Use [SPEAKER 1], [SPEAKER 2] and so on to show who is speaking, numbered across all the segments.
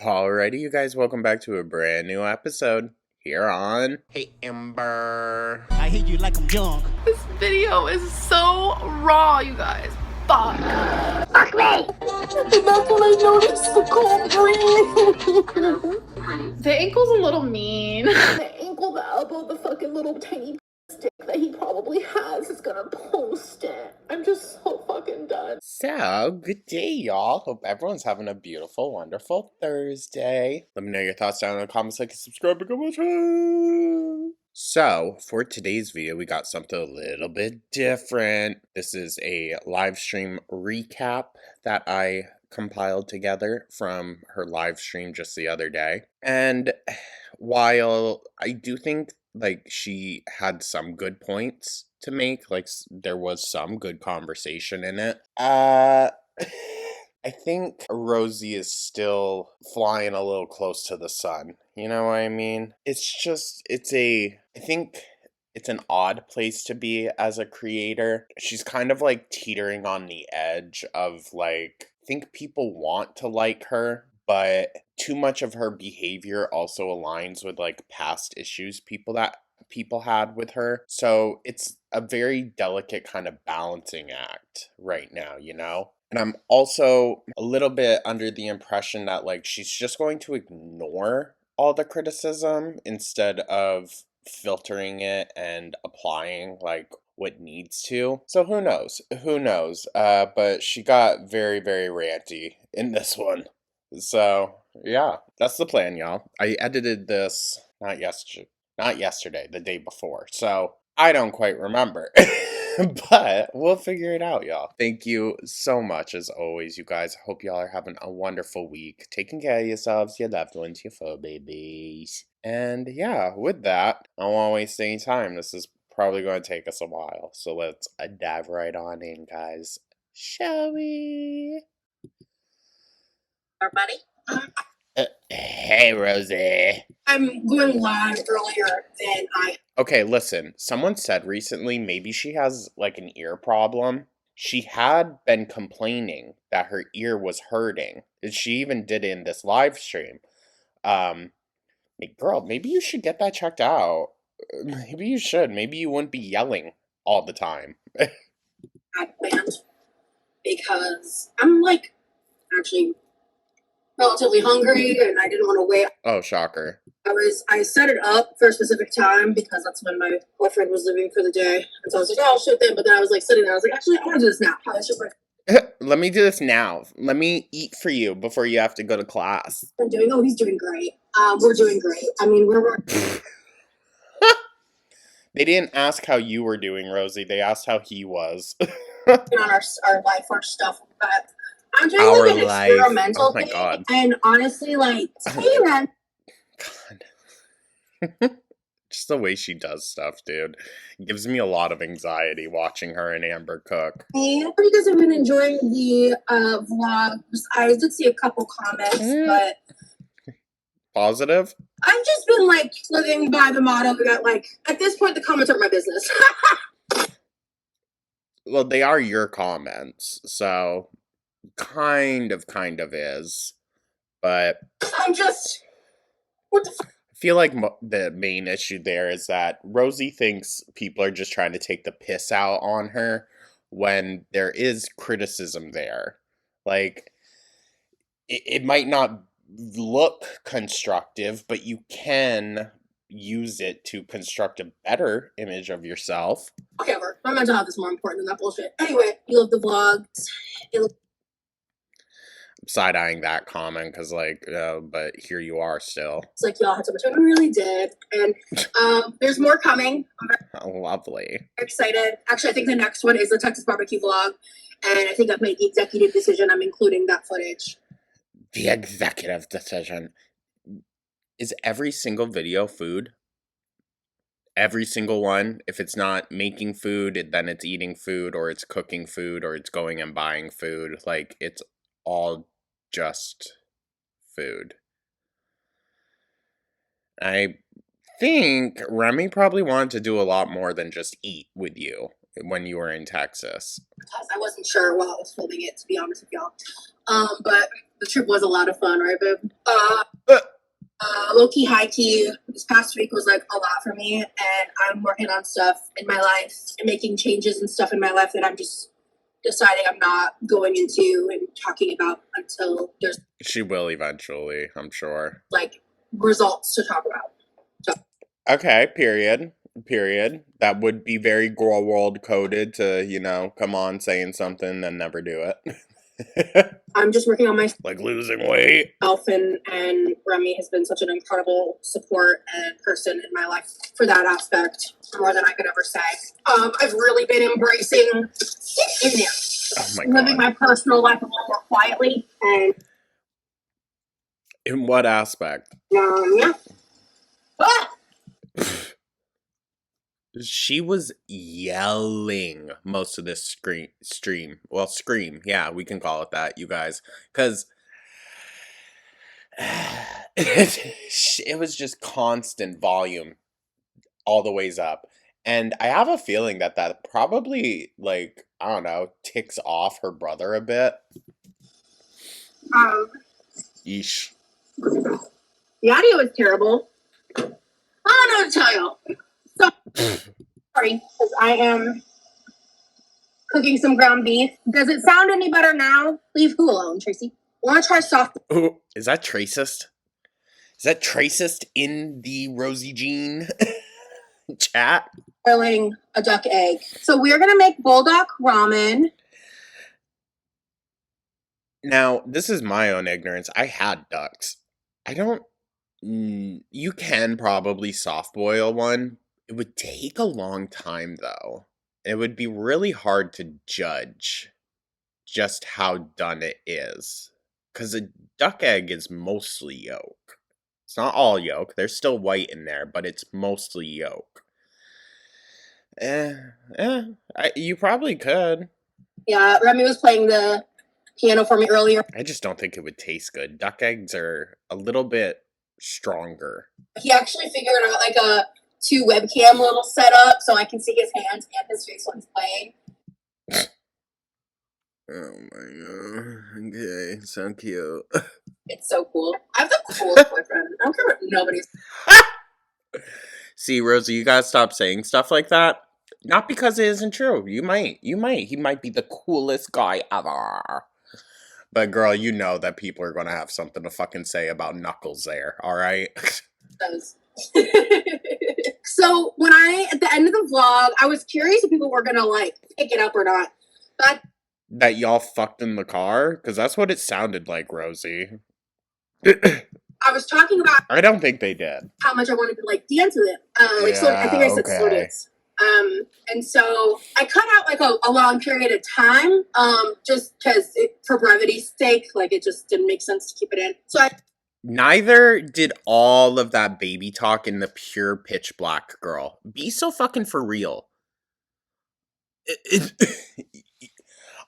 [SPEAKER 1] Alrighty, you guys, welcome back to a brand new episode here on Hey Amber.
[SPEAKER 2] I hit you like I'm young.
[SPEAKER 3] This video is so raw, you guys. Fuck. Fuck me!
[SPEAKER 4] And that's when I noticed the cold breeze.
[SPEAKER 3] The ankle's a little mean.
[SPEAKER 4] The ankle, the elbow, the fucking little tiny stick that he probably has is gonna post it. I'm just so fucking done.
[SPEAKER 1] So, good day, y'all. Hope everyone's having a beautiful, wonderful Thursday. Let me know your thoughts down in the comments, like, subscribe, and comment. So, for today's video, we got something a little bit different. This is a live stream recap that I compiled together from her live stream just the other day. And while I do think she had some good points to make, there was some good conversation in it, I think Rosee is still flying a little close to the sun. You know what I mean? I think it's an odd place to be as a creator. She's kind of teetering on the edge of I think people want to like her, but too much of her behavior also aligns with past issues people had with her. So it's a very delicate kind of balancing act right now, you know? And I'm also a little bit under the impression that she's just going to ignore all the criticism instead of filtering it and applying what needs to. So who knows? But she got very, very ranty in this one. So yeah, that's the plan, y'all. I edited this not yesterday, the day before. So I don't quite remember. But we'll figure it out, y'all. Thank you so much, as always, you guys. I hope y'all are having a wonderful week. Taking care of yourselves, your loved ones, your fur babies. And yeah, with that, I don't want to waste any time. This is probably going to take us a while. So let's dive right on in, guys. Shall we?
[SPEAKER 4] Everybody?
[SPEAKER 1] Hey, Rosee.
[SPEAKER 4] I'm going live earlier than
[SPEAKER 1] Okay, listen. Someone said recently maybe she has an ear problem. She had been complaining that her ear was hurting. She even did it in this live stream. Girl, maybe you should get that checked out. Maybe you should. Maybe you wouldn't be yelling all the time.
[SPEAKER 4] I planned because I'm actually relatively hungry and I didn't want to wait.
[SPEAKER 1] Oh, shocker.
[SPEAKER 4] I set it up for a specific time because that's when my boyfriend was leaving for the day. And so I was like, oh shit then. But then I was sitting there, I was like, actually I want to do this now. How is your boyfriend
[SPEAKER 1] Let me do this now. Let me eat for you before you have to go to class.
[SPEAKER 4] doing? Oh, he's doing great. We're doing great. I mean, we're
[SPEAKER 1] They didn't ask how you were doing, Rosee. They asked how he was.
[SPEAKER 4] working on our life, our stuff. But I'm doing an experimental
[SPEAKER 1] thing. God.
[SPEAKER 4] And honestly, hey man.
[SPEAKER 1] God. Just the way she does stuff, dude. Gives me a lot of anxiety watching her and Amber cook.
[SPEAKER 4] Hey, hope you guys have been enjoying the vlogs. I did see a couple comments, but
[SPEAKER 1] positive?
[SPEAKER 4] I've just been living by the motto that at this point the comments aren't my business.
[SPEAKER 1] Well, they are your comments, so kind of is. But
[SPEAKER 4] I'm just what the fuck?
[SPEAKER 1] I feel like the main issue there is that Rosee thinks people are just trying to take the piss out on her when there is criticism there. It might not look constructive, but you can use it to construct a better image of yourself.
[SPEAKER 4] Whatever. My mental health is more important than that bullshit. Anyway, you love the vlogs.
[SPEAKER 1] I'm side-eyeing that comment because, but here you are still.
[SPEAKER 4] It's y'all had so much fun. We really did. And there's more coming. I'm
[SPEAKER 1] lovely.
[SPEAKER 4] very excited. Actually, I think the next one is the Texas barbecue vlog. And I think I've made the executive decision. I'm including that footage.
[SPEAKER 1] The executive decision. Is every single video food? Every single one? If it's not making food, then it's eating food, or it's cooking food, or it's going and buying food. It's all just food. I think Remy probably wanted to do a lot more than just eat with you when you were in Texas.
[SPEAKER 4] I wasn't sure while I was filming it, to be honest with y'all. But The trip was a lot of fun, right, babe? Low-key, high-key, this past week was like a lot for me, and I'm working on stuff in my life and making changes and stuff in my life that I'm just deciding I'm not going into and talking about until there's
[SPEAKER 1] She will eventually, I'm sure.
[SPEAKER 4] like results to talk about. So,
[SPEAKER 1] Okay, period. Period. That would be very girl world coded to, you know, come on saying something and never do it.
[SPEAKER 4] I'm just working on myself,
[SPEAKER 1] Like losing weight.
[SPEAKER 4] and Remy has been such an incredible support and person in my life for that aspect, more than I could ever say. I've really been embracing in there.
[SPEAKER 1] Oh my
[SPEAKER 4] Living
[SPEAKER 1] god.
[SPEAKER 4] my personal life a little more quietly, and
[SPEAKER 1] In what aspect?
[SPEAKER 4] yeah. Ah!
[SPEAKER 1] She was yelling most of this stream. Well, scream. Yeah, we can call it that, you guys. Because it was just constant volume all the ways up. And I have a feeling that that probably, like, I don't know, ticks off her brother a bit. Yeesh.
[SPEAKER 4] The audio is terrible. I don't know what to tell you. So sorry, because I am cooking some ground beef. Does it sound any better now? Leave who alone, Tracy? Want to try soft
[SPEAKER 1] Ooh, is that Tracist? Is that Tracist in the Rosee Jean chat?
[SPEAKER 4] boiling a duck egg? So we're gonna make bulldog ramen.
[SPEAKER 1] Now, this is my own ignorance. I had ducks. I don't. You can probably soft boil one. It would take a long time, though. It would be really hard to judge just how done it is. Because a duck egg is mostly yolk. It's not all yolk. There's still white in there, but it's mostly yolk. You probably could.
[SPEAKER 4] Yeah, Remy was playing the piano for me earlier.
[SPEAKER 1] I just don't think it would taste good. Duck eggs are a little bit stronger.
[SPEAKER 4] He actually figured out like a 2 webcam little setup so I can see his hands and his face when he's playing.
[SPEAKER 1] Oh my god. Okay, so cute.
[SPEAKER 4] It's so cool. I have the coolest boyfriend. I don't care what nobody's.
[SPEAKER 1] See, Rosie, you gotta stop saying stuff like that. Not because it isn't true. You might. He might be the coolest guy ever. But girl, you know that people are gonna have something to fucking say about Knuckles there, alright?
[SPEAKER 4] So when at the end of the vlog, I was curious if people were gonna like pick it up or not. But
[SPEAKER 1] that y'all fucked in the car? Because that's what it sounded like, Rosie.
[SPEAKER 4] I was talking about
[SPEAKER 1] I don't think they did.
[SPEAKER 4] how much I wanted to like dance with it. I think I said slow dance. And so I cut out like a long period of time, just because for brevity's sake, like it just didn't make sense to keep it in. So
[SPEAKER 1] Neither did all of that baby talk in the pure pitch black, girl. Be so fucking for real.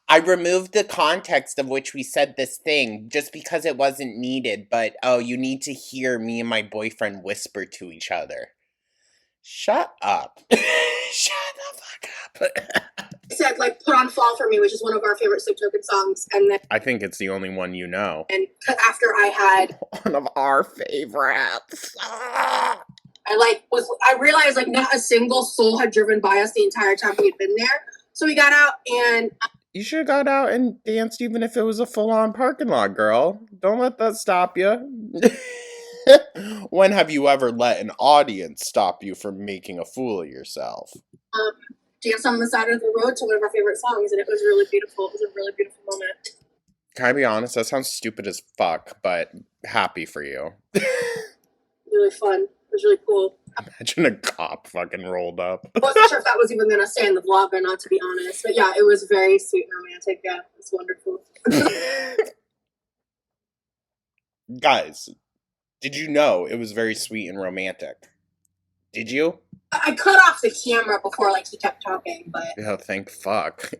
[SPEAKER 1] I removed the context of which we said this thing just because it wasn't needed, but oh, you need to hear me and my boyfriend whisper to each other. Shut up. Shut the fuck up.
[SPEAKER 4] said like "Put on Fall for Me," which is one of our favorite Slick Token songs, and then
[SPEAKER 1] I think it's the only one you know.
[SPEAKER 4] and after I had
[SPEAKER 1] One of our favorites.
[SPEAKER 4] I realized like not a single soul had driven by us the entire time we had been there. So we got out and
[SPEAKER 1] You should have got out and danced even if it was a full-on parking lot, girl. Don't let that stop you. When have you ever let an audience stop you from making a fool of yourself?
[SPEAKER 4] danced on the side of the road to one of our favorite songs, and it was really beautiful. It was a really beautiful moment.
[SPEAKER 1] Can I be honest? That sounds stupid as fuck, but happy for you.
[SPEAKER 4] Really fun. It was really cool.
[SPEAKER 1] Imagine a cop fucking rolled up.
[SPEAKER 4] I wasn't sure if that was even going to stay in the vlog or not, to be honest. But yeah, it was very sweet and romantic. Yeah, it's wonderful.
[SPEAKER 1] Guys, did you know it was very sweet and romantic? Did you?
[SPEAKER 4] I cut off the camera before like he kept talking, but
[SPEAKER 1] Oh, thank fuck.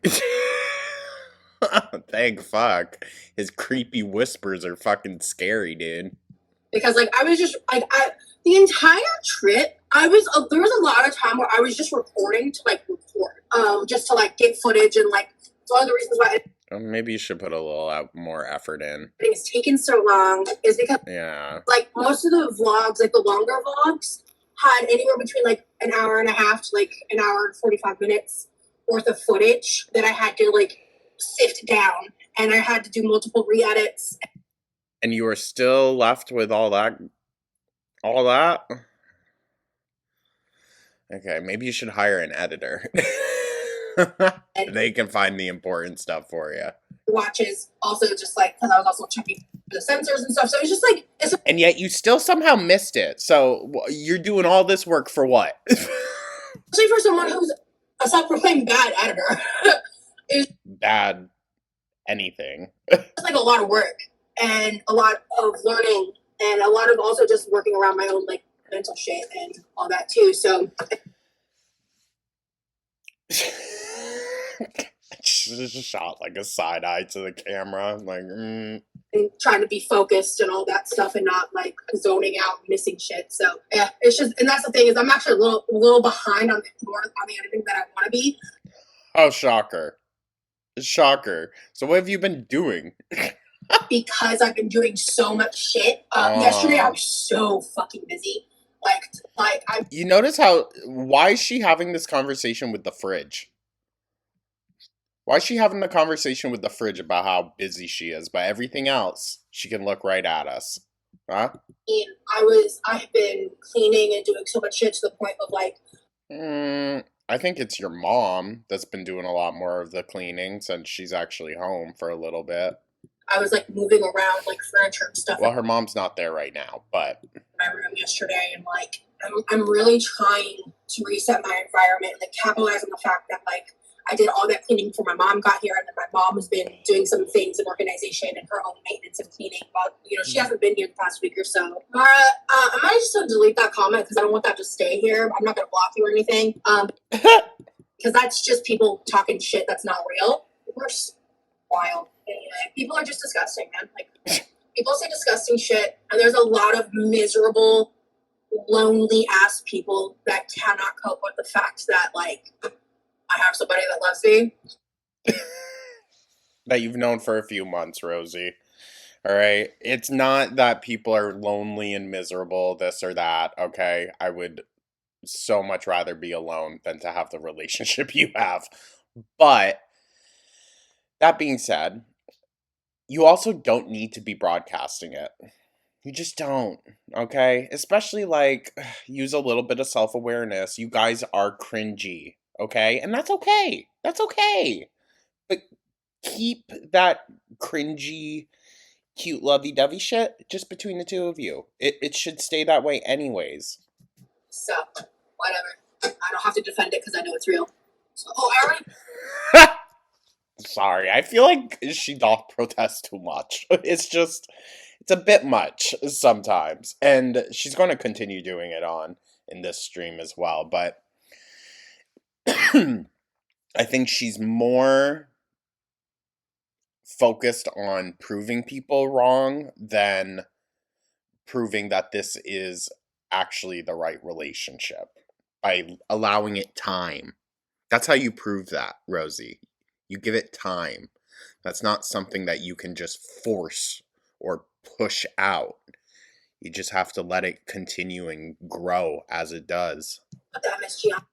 [SPEAKER 1] Thank fuck. His creepy whispers are fucking scary, dude.
[SPEAKER 4] Because like I was just like the entire trip there was a lot of time where I was just recording to like record, just to like get footage and like it's one of the reasons why
[SPEAKER 1] Maybe you should put a little more effort in.
[SPEAKER 4] It's taken so long is because like most of the vlogs, like the longer vlogs, had anywhere between like an hour and a half to like an hour and 45 minutes worth of footage that I had to like sift down, and I had to do multiple re-edits.
[SPEAKER 1] And you were still left with all that? All that? Okay, maybe you should hire an editor. They can find the important stuff for you.
[SPEAKER 4] Watches also just like, because I was also checking the sensors and stuff, so it's just like
[SPEAKER 1] and yet you still somehow missed it. So you're doing all this work for what?
[SPEAKER 4] Especially for someone who's a self-proclaimed bad editor.
[SPEAKER 1] Bad anything.
[SPEAKER 4] It's like a lot of work and a lot of learning and a lot of also just working around my own like mental shit and all that too. So
[SPEAKER 1] just shot like a side eye to the camera, like
[SPEAKER 4] and trying to be focused and all that stuff, and not like zoning out, missing shit. So yeah, it's just, and that's the thing is I'm actually a little behind on the editing that I want to be.
[SPEAKER 1] Oh, shocker! Shocker! So what have you been doing?
[SPEAKER 4] Because I've been doing so much shit. Yesterday I was so fucking busy. Like I.
[SPEAKER 1] You notice why is she having this conversation with the fridge? Why is she having the conversation with the fridge about how busy she is, but everything else she can look right at us? Huh?
[SPEAKER 4] I've been cleaning and doing so much shit to the point of like.
[SPEAKER 1] I think it's your mom that's been doing a lot more of the cleaning since she's actually home for a little bit.
[SPEAKER 4] I was like moving around like furniture and stuff.
[SPEAKER 1] Well, her mom's not there right now, but
[SPEAKER 4] my room yesterday, and like I'm really trying to reset my environment and like capitalize on the fact that like I did all that cleaning before my mom got here, and then my mom has been doing some things in organization and her own maintenance and cleaning. But she hasn't been here the past week or so. Mara, I might just delete that comment because I don't want that to stay here. I'm not gonna block you or anything. Because that's just people talking shit that's not real. We're wild. Anyway, people are just disgusting, man. Like people say disgusting shit, and there's a lot of miserable, lonely ass people that cannot cope with the fact that like I have somebody that loves me.
[SPEAKER 1] That you've known for a few months, Rosee. All right? It's not that people are lonely and miserable, this or that, okay? I would so much rather be alone than to have the relationship you have. But that being said, you also don't need to be broadcasting it. You just don't, okay? Especially, like, use a little bit of self-awareness. You guys are cringy, okay? And that's okay. That's okay. But keep that cringy, cute, lovey-dovey shit just between the two of you. It should stay that way anyways.
[SPEAKER 4] So, whatever. I don't have to defend it because I know it's real. So, I already...
[SPEAKER 1] Sorry, I feel like she doth protest too much. It's a bit much sometimes. And she's going to continue doing it in this stream as well. But I think she's more focused on proving people wrong than proving that this is actually the right relationship by allowing it time. That's how you prove that, Rosee. You give it time. That's not something that you can just force or push out. You just have to let it continue and grow as it does.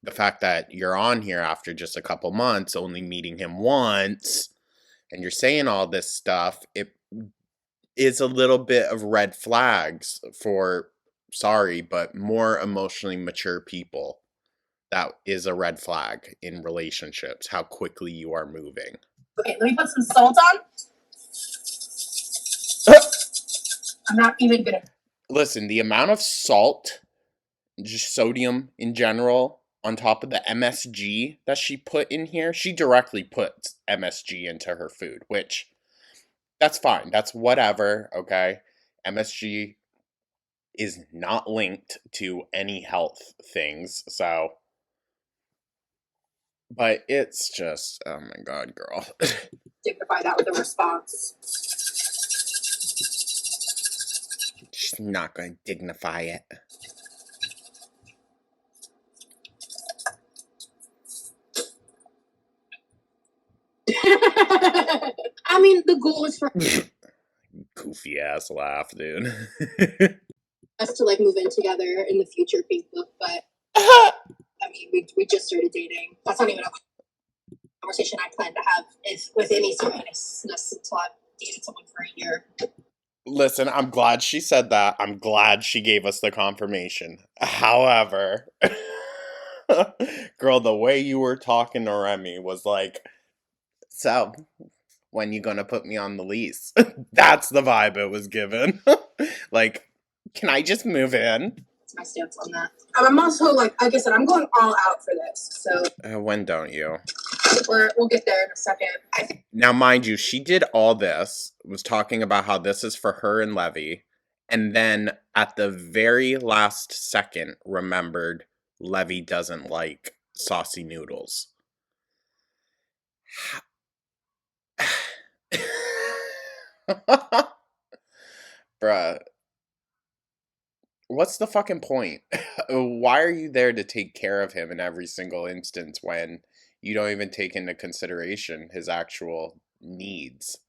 [SPEAKER 1] The fact that you're on here after just a couple months, only meeting him once, and you're saying all this stuff, it is a little bit of red flags for, sorry, but more emotionally mature people. That is a red flag in relationships, how quickly you are moving.
[SPEAKER 4] Okay, let me put some salt on. I'm not even gonna...
[SPEAKER 1] Listen, the amount of salt, just sodium in general, on top of the MSG that she put in here, she directly puts MSG into her food, which, that's fine. That's whatever, okay? MSG is not linked to any health things, so... But it's just, oh my god, girl.
[SPEAKER 4] Dignify that with a response.
[SPEAKER 1] She's not going to dignify it.
[SPEAKER 4] I mean, the goal is for
[SPEAKER 1] Goofy ass laugh, dude.
[SPEAKER 4] us to like move in together in the future, Facebook. But I mean, we just started dating. That's not even a conversation I plan to have if with any seriousness until I've dated someone for a year.
[SPEAKER 1] Listen, I'm glad she said that. I'm glad she gave us the confirmation. However, girl, the way you were talking to Remy was like, so, when you gonna put me on the lease? That's the vibe it was given. Like, can I just move in?
[SPEAKER 4] That's my stance on that. I'm also like I said, I'm going all out for this. So
[SPEAKER 1] When don't you?
[SPEAKER 4] we'll get there in a second. I think
[SPEAKER 1] Now, mind you, she did all this, was talking about how this is for her and Levy, and then at the very last second remembered Levy doesn't like saucy noodles. Bruh, what's the fucking point? Why are you there to take care of him in every single instance when you don't even take into consideration his actual needs?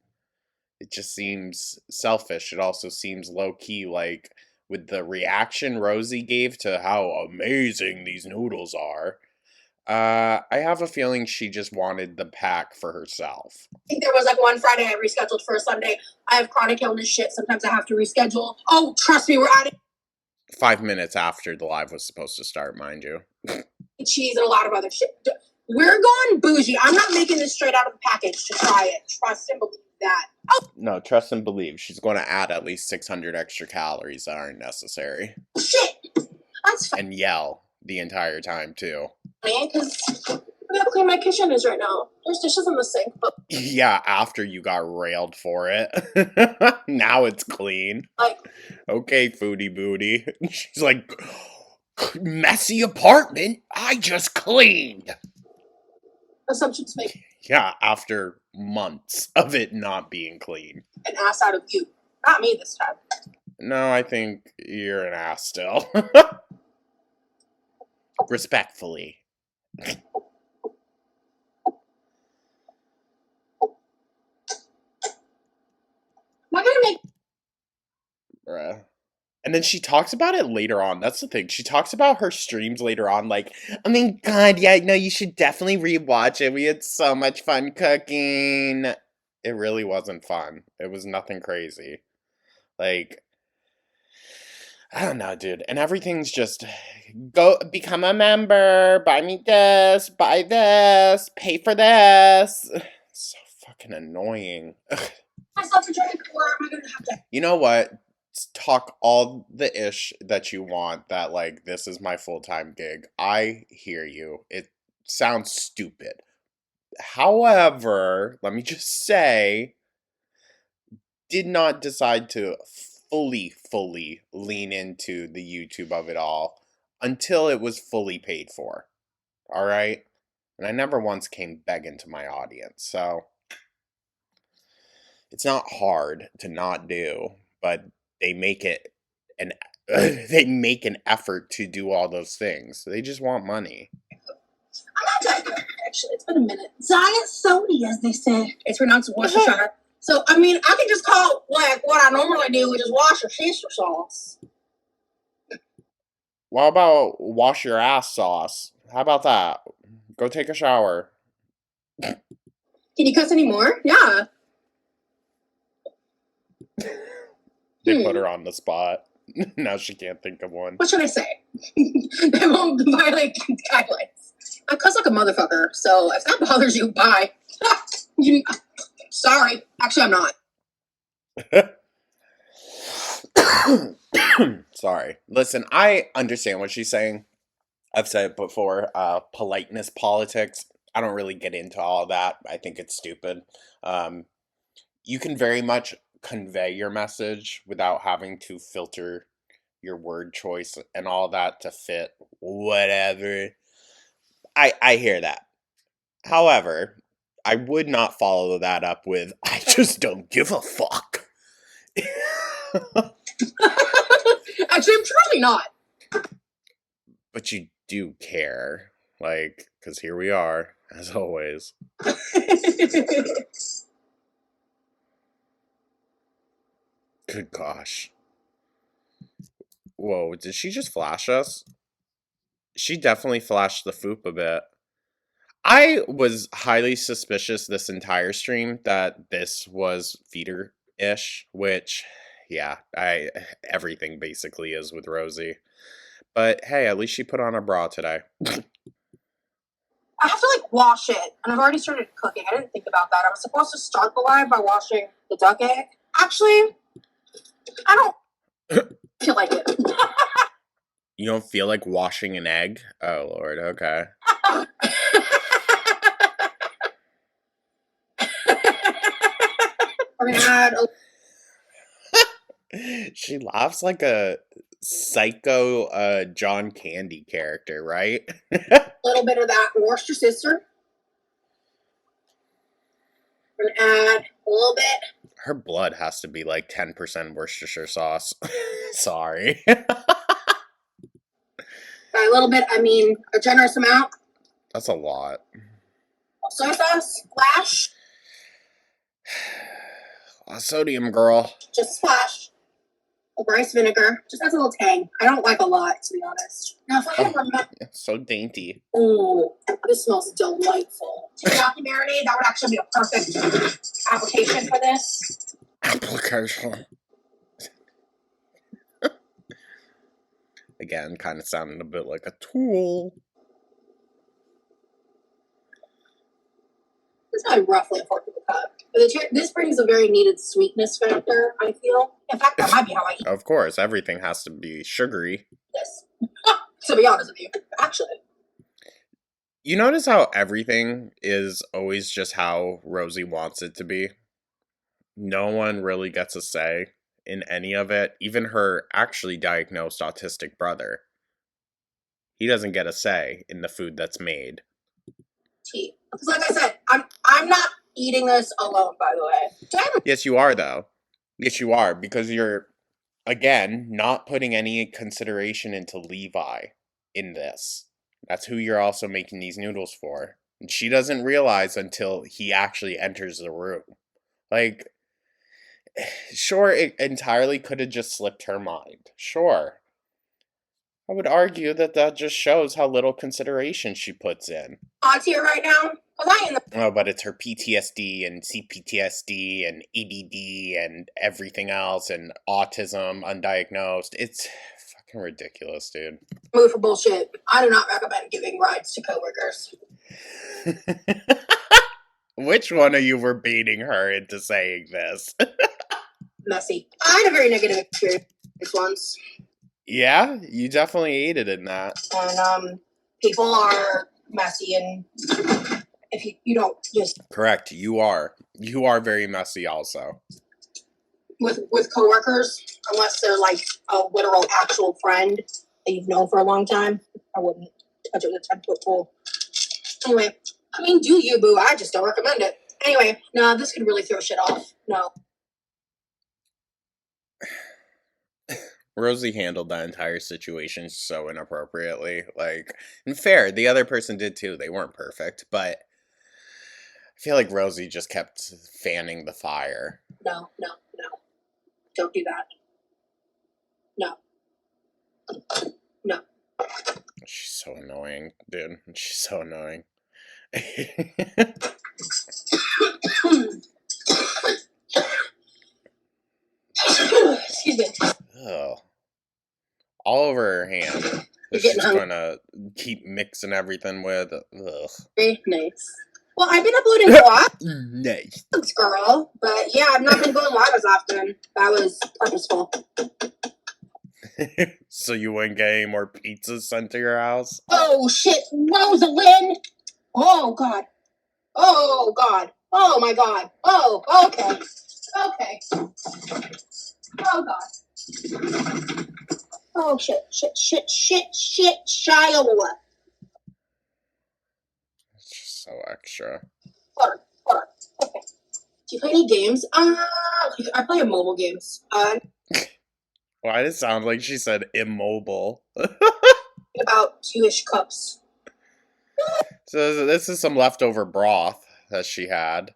[SPEAKER 1] It just seems selfish. It also seems low key, like with the reaction Rosee gave to how amazing these noodles are. I have a feeling she just wanted the pack for herself.
[SPEAKER 4] I think there was like one Friday I rescheduled for a Sunday. I have chronic illness shit. Sometimes I have to reschedule. Oh, trust me, we're adding
[SPEAKER 1] 5 minutes after the live was supposed to start, mind you.
[SPEAKER 4] cheese and a lot of other shit. We're going bougie. I'm not making this straight out of the package to try it. Trust and believe that. Oh,
[SPEAKER 1] No, trust and believe. She's going to add at least 600 extra calories that aren't necessary.
[SPEAKER 4] shit. That's fine.
[SPEAKER 1] And yell the entire time, too.
[SPEAKER 4] Because I gotta clean my kitchen is right now. There's dishes in the sink, but
[SPEAKER 1] Yeah, after you got railed for it. Now it's clean.
[SPEAKER 4] like,
[SPEAKER 1] Okay, foodie booty. She's like, messy apartment? I just cleaned.
[SPEAKER 4] assumptions make
[SPEAKER 1] Yeah, after months of it not being clean.
[SPEAKER 4] an ass out of you. Not me this time.
[SPEAKER 1] No, I think you're an ass still. Respectfully.
[SPEAKER 4] I'm not gonna make
[SPEAKER 1] Bruh. And then she talks about it later on. That's the thing. She talks about her streams later on, like, oh my god, yeah, no, you should definitely rewatch it. We had so much fun cooking. It really wasn't fun. It was nothing crazy. Like, I don't know, dude. And everything's just go become a member, buy me this, buy this, pay for this. So fucking annoying.
[SPEAKER 4] myself a drink, or am I gonna have to?
[SPEAKER 1] You know what? Talk all the ish that you want that, like, this is my full-time gig. I hear you. It sounds stupid. However, let me just say, did not decide to fully lean into the YouTube of it all until it was fully paid for. All right? And I never once came begging to my audience. So it's not hard to not do, but they make it an they make an effort to do all those things. They just want money.
[SPEAKER 4] I'm not diet, actually. It's been a minute. Diet sody, as they say. It's pronounced Worcestershire. So, I mean, I can just call like what I normally do, which is wash or Worcestershire sauce.
[SPEAKER 1] What about wash your ass sauce? How about that? Go take a shower.
[SPEAKER 4] Can you cuss anymore? Yeah.
[SPEAKER 1] They put her on the spot. Now she can't think of one.
[SPEAKER 4] What should I say? They won't violate guidelines. I cuss like a motherfucker, so if that bothers you, bye. Sorry. Actually, I'm not.
[SPEAKER 1] Sorry. Listen, I understand what she's saying. I've said it before. Politeness politics. I don't really get into all that. I think it's stupid. You can very much convey your message without having to filter your word choice and all that to fit whatever. I hear that. However, I would not follow that up with, I just don't give a fuck.
[SPEAKER 4] Actually, I'm truly not.
[SPEAKER 1] But you do care. Like, because here we are, as always. Good gosh. Whoa, did she just flash us? She definitely flashed the foop a bit. I was highly suspicious this entire stream that this was feeder-ish, which, yeah, everything basically is with Rosee. But hey, at least she put on a bra today.
[SPEAKER 4] I have to like wash it, and I've already started cooking. I didn't think about that. I was supposed to start the live by washing the duck egg. Actually, I don't feel like it.
[SPEAKER 1] You don't feel like washing an egg? Oh, Lord, okay.
[SPEAKER 4] We're gonna add
[SPEAKER 1] She laughs like a psycho John Candy character, right?
[SPEAKER 4] a little bit of that Worcestershire. We're gonna add a little bit.
[SPEAKER 1] Her blood has to be like 10% Worcestershire sauce. Sorry.
[SPEAKER 4] By a little bit, I mean a generous amount.
[SPEAKER 1] That's a lot.
[SPEAKER 4] Soy sauce, splash.
[SPEAKER 1] Sodium girl.
[SPEAKER 4] Just splash. Rice vinegar. Just adds a little tang. I don't like a lot, to be honest. Now, if I can remember.
[SPEAKER 1] So dainty.
[SPEAKER 4] Oh, this smells delightful. Teriyaki marinade, that would actually be a perfect application for this.
[SPEAKER 1] Application. Again, kind of sounding a bit like a tool.
[SPEAKER 4] It's probably roughly a fourth of a cup. But this brings a very needed sweetness factor, I feel. In fact, that might be how I eat
[SPEAKER 1] Of course, everything has to be sugary.
[SPEAKER 4] this. To be honest with you, actually.
[SPEAKER 1] You notice how everything is always just how Rosee wants it to be? No one really gets a say in any of it. Even her actually diagnosed autistic brother. He doesn't get a say in the food that's made.
[SPEAKER 4] Tea. Because like I said, I'm not eating this alone, by the way. Damn.
[SPEAKER 1] Yes, you are, though. Yes, you are, because you're, again, not putting any consideration into Levi in this. That's who you're also making these noodles for. And she doesn't realize until he actually enters the room. Like, sure, it entirely could have just slipped her mind. Sure. I would argue that that just shows how little consideration she puts in.
[SPEAKER 4] Odds here right now. Because I am the
[SPEAKER 1] Oh, but it's her PTSD and CPTSD and ADD and everything else and autism undiagnosed. It's fucking ridiculous, dude.
[SPEAKER 4] mood for bullshit. I do not recommend giving rides to coworkers.
[SPEAKER 1] Which one of you were baiting her into saying this?
[SPEAKER 4] Messy. I had a very negative experience once.
[SPEAKER 1] Yeah, you definitely aided in that.
[SPEAKER 4] And people are messy, and if you don't just
[SPEAKER 1] Correct, you are. You are very messy also.
[SPEAKER 4] with coworkers, unless they're like a literal actual friend that you've known for a long time, I wouldn't touch it with a 10-foot pole. Anyway, I mean, do you, boo? I just don't recommend it. Anyway, no, this could really throw shit off. No.
[SPEAKER 1] Rosee handled that entire situation so inappropriately. Like, and fair, the other person did too. They weren't perfect, but I feel like Rosee just kept fanning the fire.
[SPEAKER 4] No. Don't do that. No.
[SPEAKER 1] She's so annoying, dude. She's so annoying.
[SPEAKER 4] Excuse me.
[SPEAKER 1] Ugh. All over her hand.
[SPEAKER 4] You're
[SPEAKER 1] That
[SPEAKER 4] getting
[SPEAKER 1] she's
[SPEAKER 4] hungry.
[SPEAKER 1] gonna keep mixing everything with. Ugh.
[SPEAKER 4] Very nice. Well, I've been uploading a lot,
[SPEAKER 1] Nice.
[SPEAKER 4] girl, but yeah, I've not been going live as often. That was purposeful.
[SPEAKER 1] So you wouldn't get any more pizzas sent to your house?
[SPEAKER 4] Oh shit, Rosalind! Oh god. Oh god. Oh my god. Oh, okay. Okay. Oh god. Oh shit, Shia.
[SPEAKER 1] It's just so extra.
[SPEAKER 4] Hold on. Okay. Do you play any games? I play mobile games.
[SPEAKER 1] Why did it sound like she said immobile?
[SPEAKER 4] About 2-ish cups.
[SPEAKER 1] So this is some leftover broth that she had.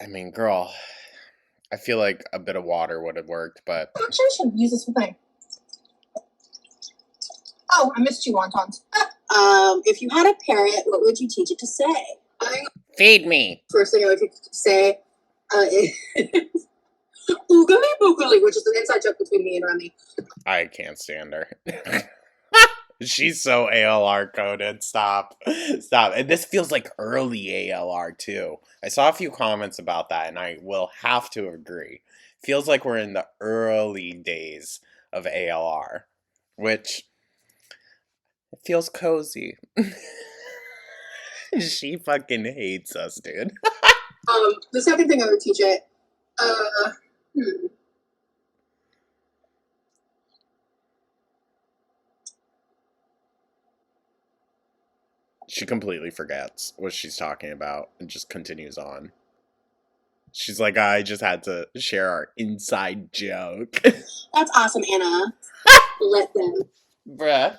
[SPEAKER 1] I mean, girl, I feel like a bit of water would have worked, but...
[SPEAKER 4] Actually, I should use this whole thing. Oh, I missed 2 wontons. If you had a parrot, what would you teach it to say?
[SPEAKER 1] Feed me!
[SPEAKER 4] First thing I would teach it to say is oogly boogly, which is an inside joke between me and Remy.
[SPEAKER 1] I can't stand her. She's so ALR coded. Stop. Stop. And this feels like early ALR too. I saw a few comments about that and I will have to agree. Feels like we're in the early days of ALR, which it feels cozy. She fucking hates us, dude.
[SPEAKER 4] The second thing I would teach it,
[SPEAKER 1] She completely forgets what she's talking about and just continues on. She's like, I just had to share our inside joke.
[SPEAKER 4] That's awesome, Anna. Let them.
[SPEAKER 1] Bruh.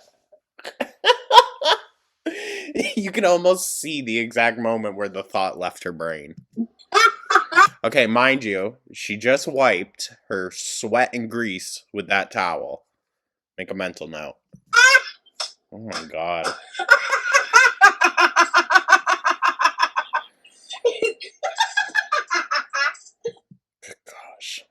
[SPEAKER 1] You can almost see the exact moment where the thought left her brain. Okay, mind you, she just wiped her sweat and grease with that towel. Make a mental note. Oh my god. Good gosh.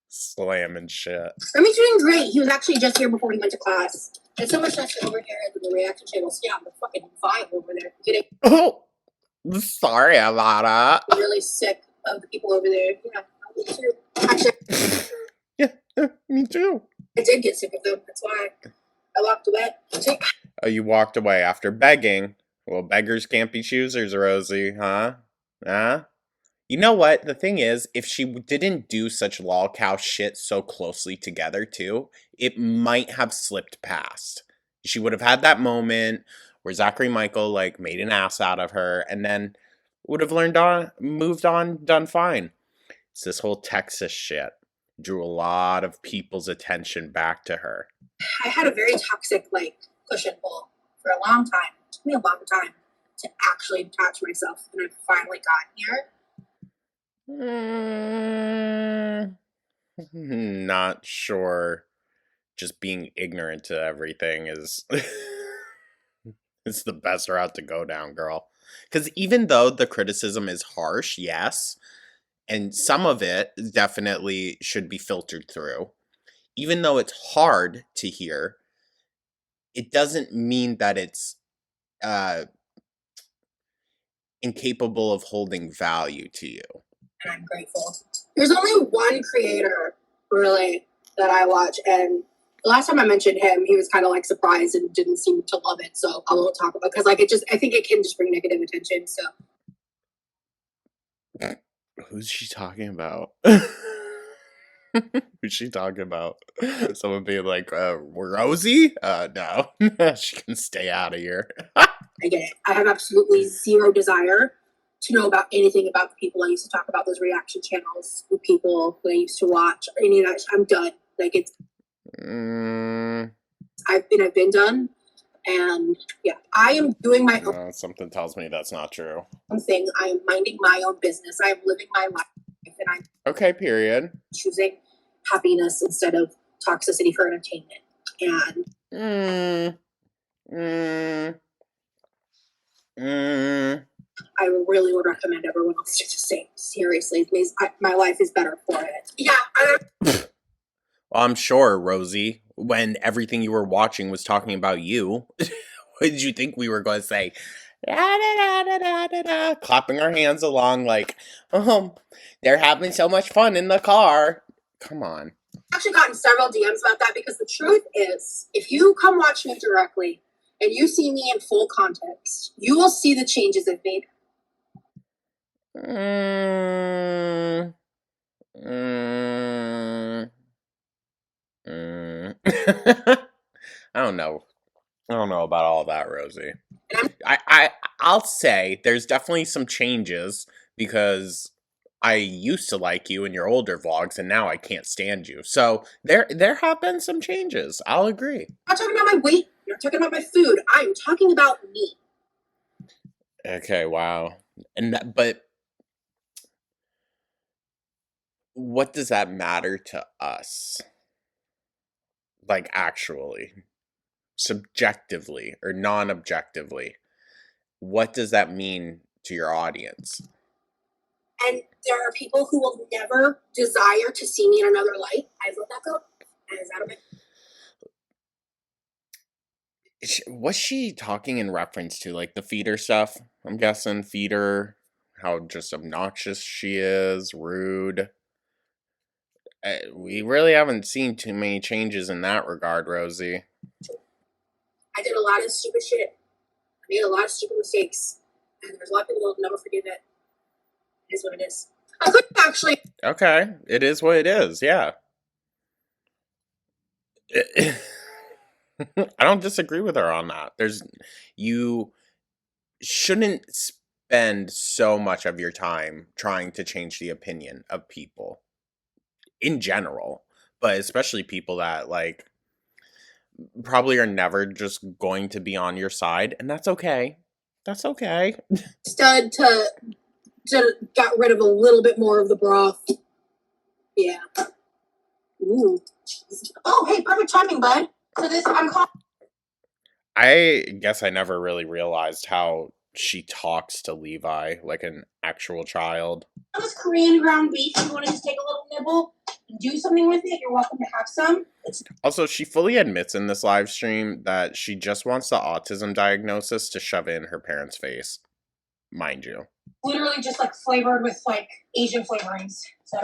[SPEAKER 1] Slamming shit.
[SPEAKER 4] Remy's doing great. He was actually just here before he went to class. It's so much nicer over here than the reaction channels. Yeah, I'm the fucking vibe over there. Getting
[SPEAKER 1] Oh, sorry about that.
[SPEAKER 4] really sick of the people over there. Yeah, me too. Actually,
[SPEAKER 1] Yeah, me too.
[SPEAKER 4] I did get sick of them. That's why I walked away.
[SPEAKER 1] Oh, you walked away after begging. Well, beggars can't be choosers, Rosee, huh? Huh? You know what? The thing is, if she didn't do such lolcow shit so closely together, too, it might have slipped past. She would have had that moment where Zachary Michael, like, made an ass out of her, and then would have moved on, done fine. It's this whole Texas shit. Drew a lot of people's attention back to her.
[SPEAKER 4] I had a very toxic, like, push and pull for a long time. It took me a long time to actually detach myself, and I finally got here.
[SPEAKER 1] Not sure. Just being ignorant to everything is it's the best route to go down, girl. Because even though the criticism is harsh, yes, and some of it definitely should be filtered through, even though it's hard to hear, it doesn't mean that it's incapable of holding value to you.
[SPEAKER 4] And I'm grateful. There's only one creator, really, that I watch, and the last time I mentioned him, he was kind of like surprised and didn't seem to love it, so I won't talk about it, because like I think it can just bring negative attention, so.
[SPEAKER 1] Who's she talking about? Who's she talking about? Someone being like, Rosee? No. She can stay out of here.
[SPEAKER 4] I get it. I have absolutely zero desire to know about anything about the people I used to talk about, those reaction channels, the people who I used to watch, any of that. I'm done. Like, it's... I've been done. And yeah, I am doing my own
[SPEAKER 1] something tells me that's not true.
[SPEAKER 4] thing. I am minding my own business. I am living my life, and I'm
[SPEAKER 1] okay. Period.
[SPEAKER 4] Choosing happiness instead of toxicity for entertainment. And I really would recommend everyone else do the same. Seriously, please. My life is better for it. Yeah.
[SPEAKER 1] Well, I'm sure, Rosee, when everything you were watching was talking about you, what did you think we were going to say? Da, da, da, da, da, da, clapping our hands along like, they're having so much fun in the car. Come on.
[SPEAKER 4] I've actually gotten several DMs about that, because the truth is, if you come watch me directly and you see me in full context, you will see the changes I've made.
[SPEAKER 1] I don't know. I don't know about all that, Rosee. I'll say there's definitely some changes, because I used to like you in your older vlogs, and now I can't stand you. So there have been some changes. I'll agree.
[SPEAKER 4] I'm not talking about my weight. I'm not talking about my food. I'm talking about me.
[SPEAKER 1] Okay, wow. But what does that matter to us? Like, actually, subjectively or non-objectively, what does that mean to your audience?
[SPEAKER 4] And there are people who will never desire to see me in another light. I've let that go. Is that okay?
[SPEAKER 1] Was she talking in reference to like the feeder stuff? I'm guessing feeder, how just obnoxious she is, rude. We really haven't seen too many changes in that regard, Rosee.
[SPEAKER 4] I did a lot of stupid shit. I made a lot of stupid mistakes. And there's a lot of people who will never forgive it. It is what it is. I could actually.
[SPEAKER 1] Okay, it is what it is, yeah. I don't disagree with her on that. You shouldn't spend so much of your time trying to change the opinion of people in general, but especially people that like probably are never just going to be on your side, and that's okay. That's okay.
[SPEAKER 4] Stud to got rid of a little bit more of the broth. Yeah. Ooh. Oh, hey, perfect timing, bud. So this I'm calling.
[SPEAKER 1] I guess I never really realized how she talks to Levi like an actual child.
[SPEAKER 4] This Korean ground beef. You want to just take a little nibble and do something with it? You're welcome to have some.
[SPEAKER 1] Also, she fully admits in this live stream that she just wants the autism diagnosis to shove it in her parents' face. Mind you.
[SPEAKER 4] Literally just like flavored with like Asian flavorings. So.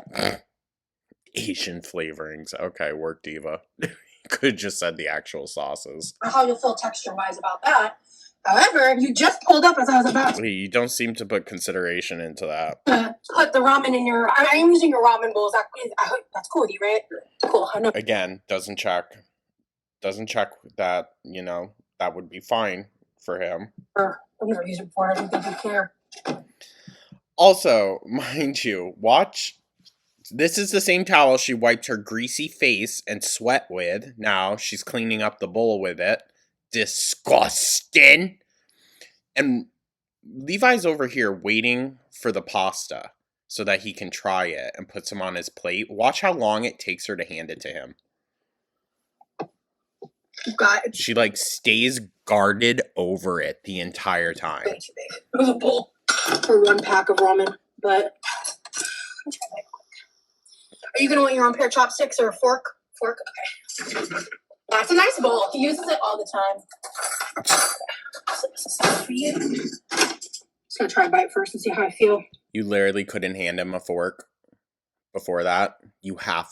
[SPEAKER 1] Asian flavorings. Okay, work diva. Could have just said the actual sauces.
[SPEAKER 4] I don't know how you'll feel texture-wise about that. However, you just pulled up as I was about to.
[SPEAKER 1] You don't seem to put consideration into that.
[SPEAKER 4] Put the ramen in your. I'm using your ramen bowls. I hope that's cool with you, right? Cool. I know.
[SPEAKER 1] Again, doesn't check that, that would be fine for him.
[SPEAKER 4] I've never used it before. I don't think you care.
[SPEAKER 1] Also, mind you, watch. This is the same towel she wiped her greasy face and sweat with. Now she's cleaning up the bowl with it. Disgusting. And Levi's over here waiting for the pasta so that he can try it and puts him on his plate. Watch how long it takes her to hand it to him. She like stays guarded over it the entire time.
[SPEAKER 4] Way too big. It was a bowl for one pack of ramen, but are you gonna want your own pair of chopsticks or a fork? Fork, okay. That's a nice bowl. He uses it all the time. So this is for you. Just gonna try a bite first and see how I feel.
[SPEAKER 1] You literally couldn't hand him a fork before that. You have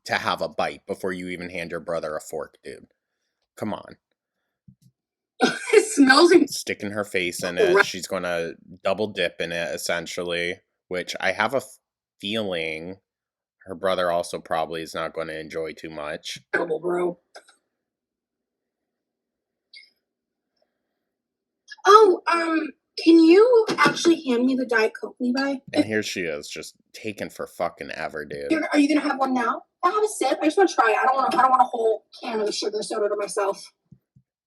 [SPEAKER 1] to have a bite before you even hand your brother a fork, dude. Come on.
[SPEAKER 4] It smells.
[SPEAKER 1] Sticking her face in it. She's gonna double dip in it, essentially. Which I have a feeling her brother also probably is not going to enjoy too much.
[SPEAKER 4] Double, bro. Oh, can you actually hand me the Diet Coke, Levi?
[SPEAKER 1] And here she is, just taking for fucking ever, dude.
[SPEAKER 4] Are you gonna have one now? I'll have a sip. I just want to try it. I don't want a whole can of sugar soda to myself.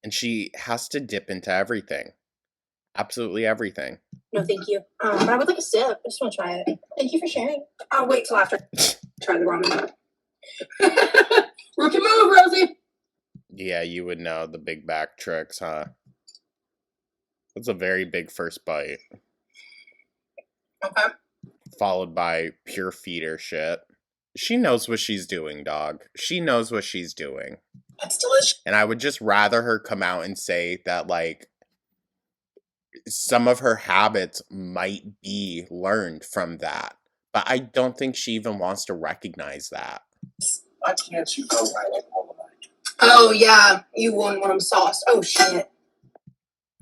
[SPEAKER 1] And she has to dip into everything. Absolutely everything.
[SPEAKER 4] No, thank you. But I would like a sip. I just want to try it. Thank you for sharing. I'll wait till after. Try the ramen. Rookie move, Rosee.
[SPEAKER 1] Yeah, you would know the big back tricks, huh? That's a very big first bite.
[SPEAKER 4] Okay.
[SPEAKER 1] Followed by pure feeder shit. She knows what she's doing, dog. She knows what she's doing.
[SPEAKER 4] That's delicious.
[SPEAKER 1] And I would just rather her come out and say that, like, some of her habits might be learned from that. But I don't think she even wants to recognize that.
[SPEAKER 2] I can't you go right like all the night.
[SPEAKER 4] Oh, yeah. You wouldn't want them sauced. Oh, shit.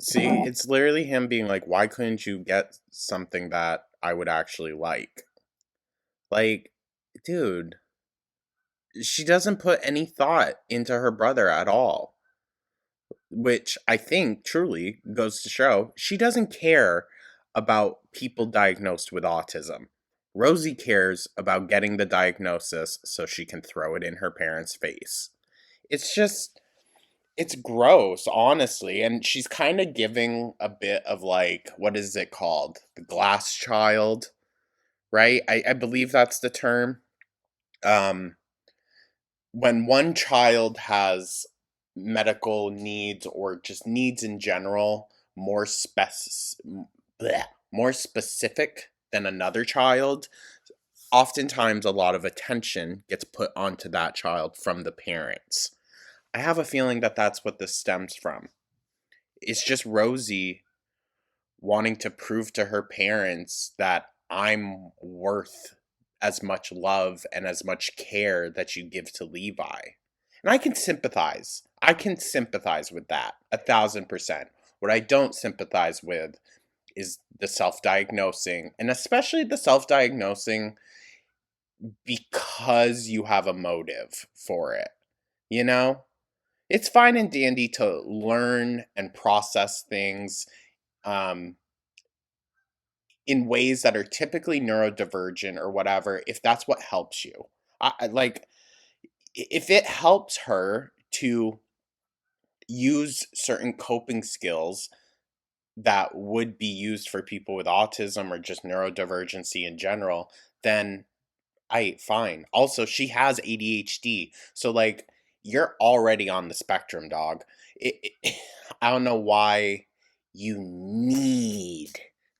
[SPEAKER 1] See, it's literally him being like, why couldn't you get something that I would actually like? Like, dude, she doesn't put any thought into her brother at all. Which I think truly goes to show she doesn't care about people diagnosed with autism. Rosee cares about getting the diagnosis so she can throw it in her parents' face. It's just, It's gross, honestly. And she's kind of giving a bit of like, what is it called? The glass child, right? I believe that's the term. Um, when one child has medical needs or just needs in general more specific than another child, oftentimes a lot of attention gets put onto that child from the parents. I have a feeling that that's what this stems from. It's just Rosee wanting to prove to her parents that I'm worth as much love and as much care that you give to Levi. And I can sympathize. I can sympathize with that 1,000%. What I don't sympathize with is the self diagnosing, and especially the self diagnosing because you have a motive for it. You know? It's fine and dandy to learn and process things um, in ways that are typically neurodivergent or whatever, if that's what helps you. Like, if it helps her to use certain coping skills that would be used for people with autism or just neurodivergency in general, then fine. Also, she has ADHD. So, like, you're already on the spectrum, dog. I don't know why you need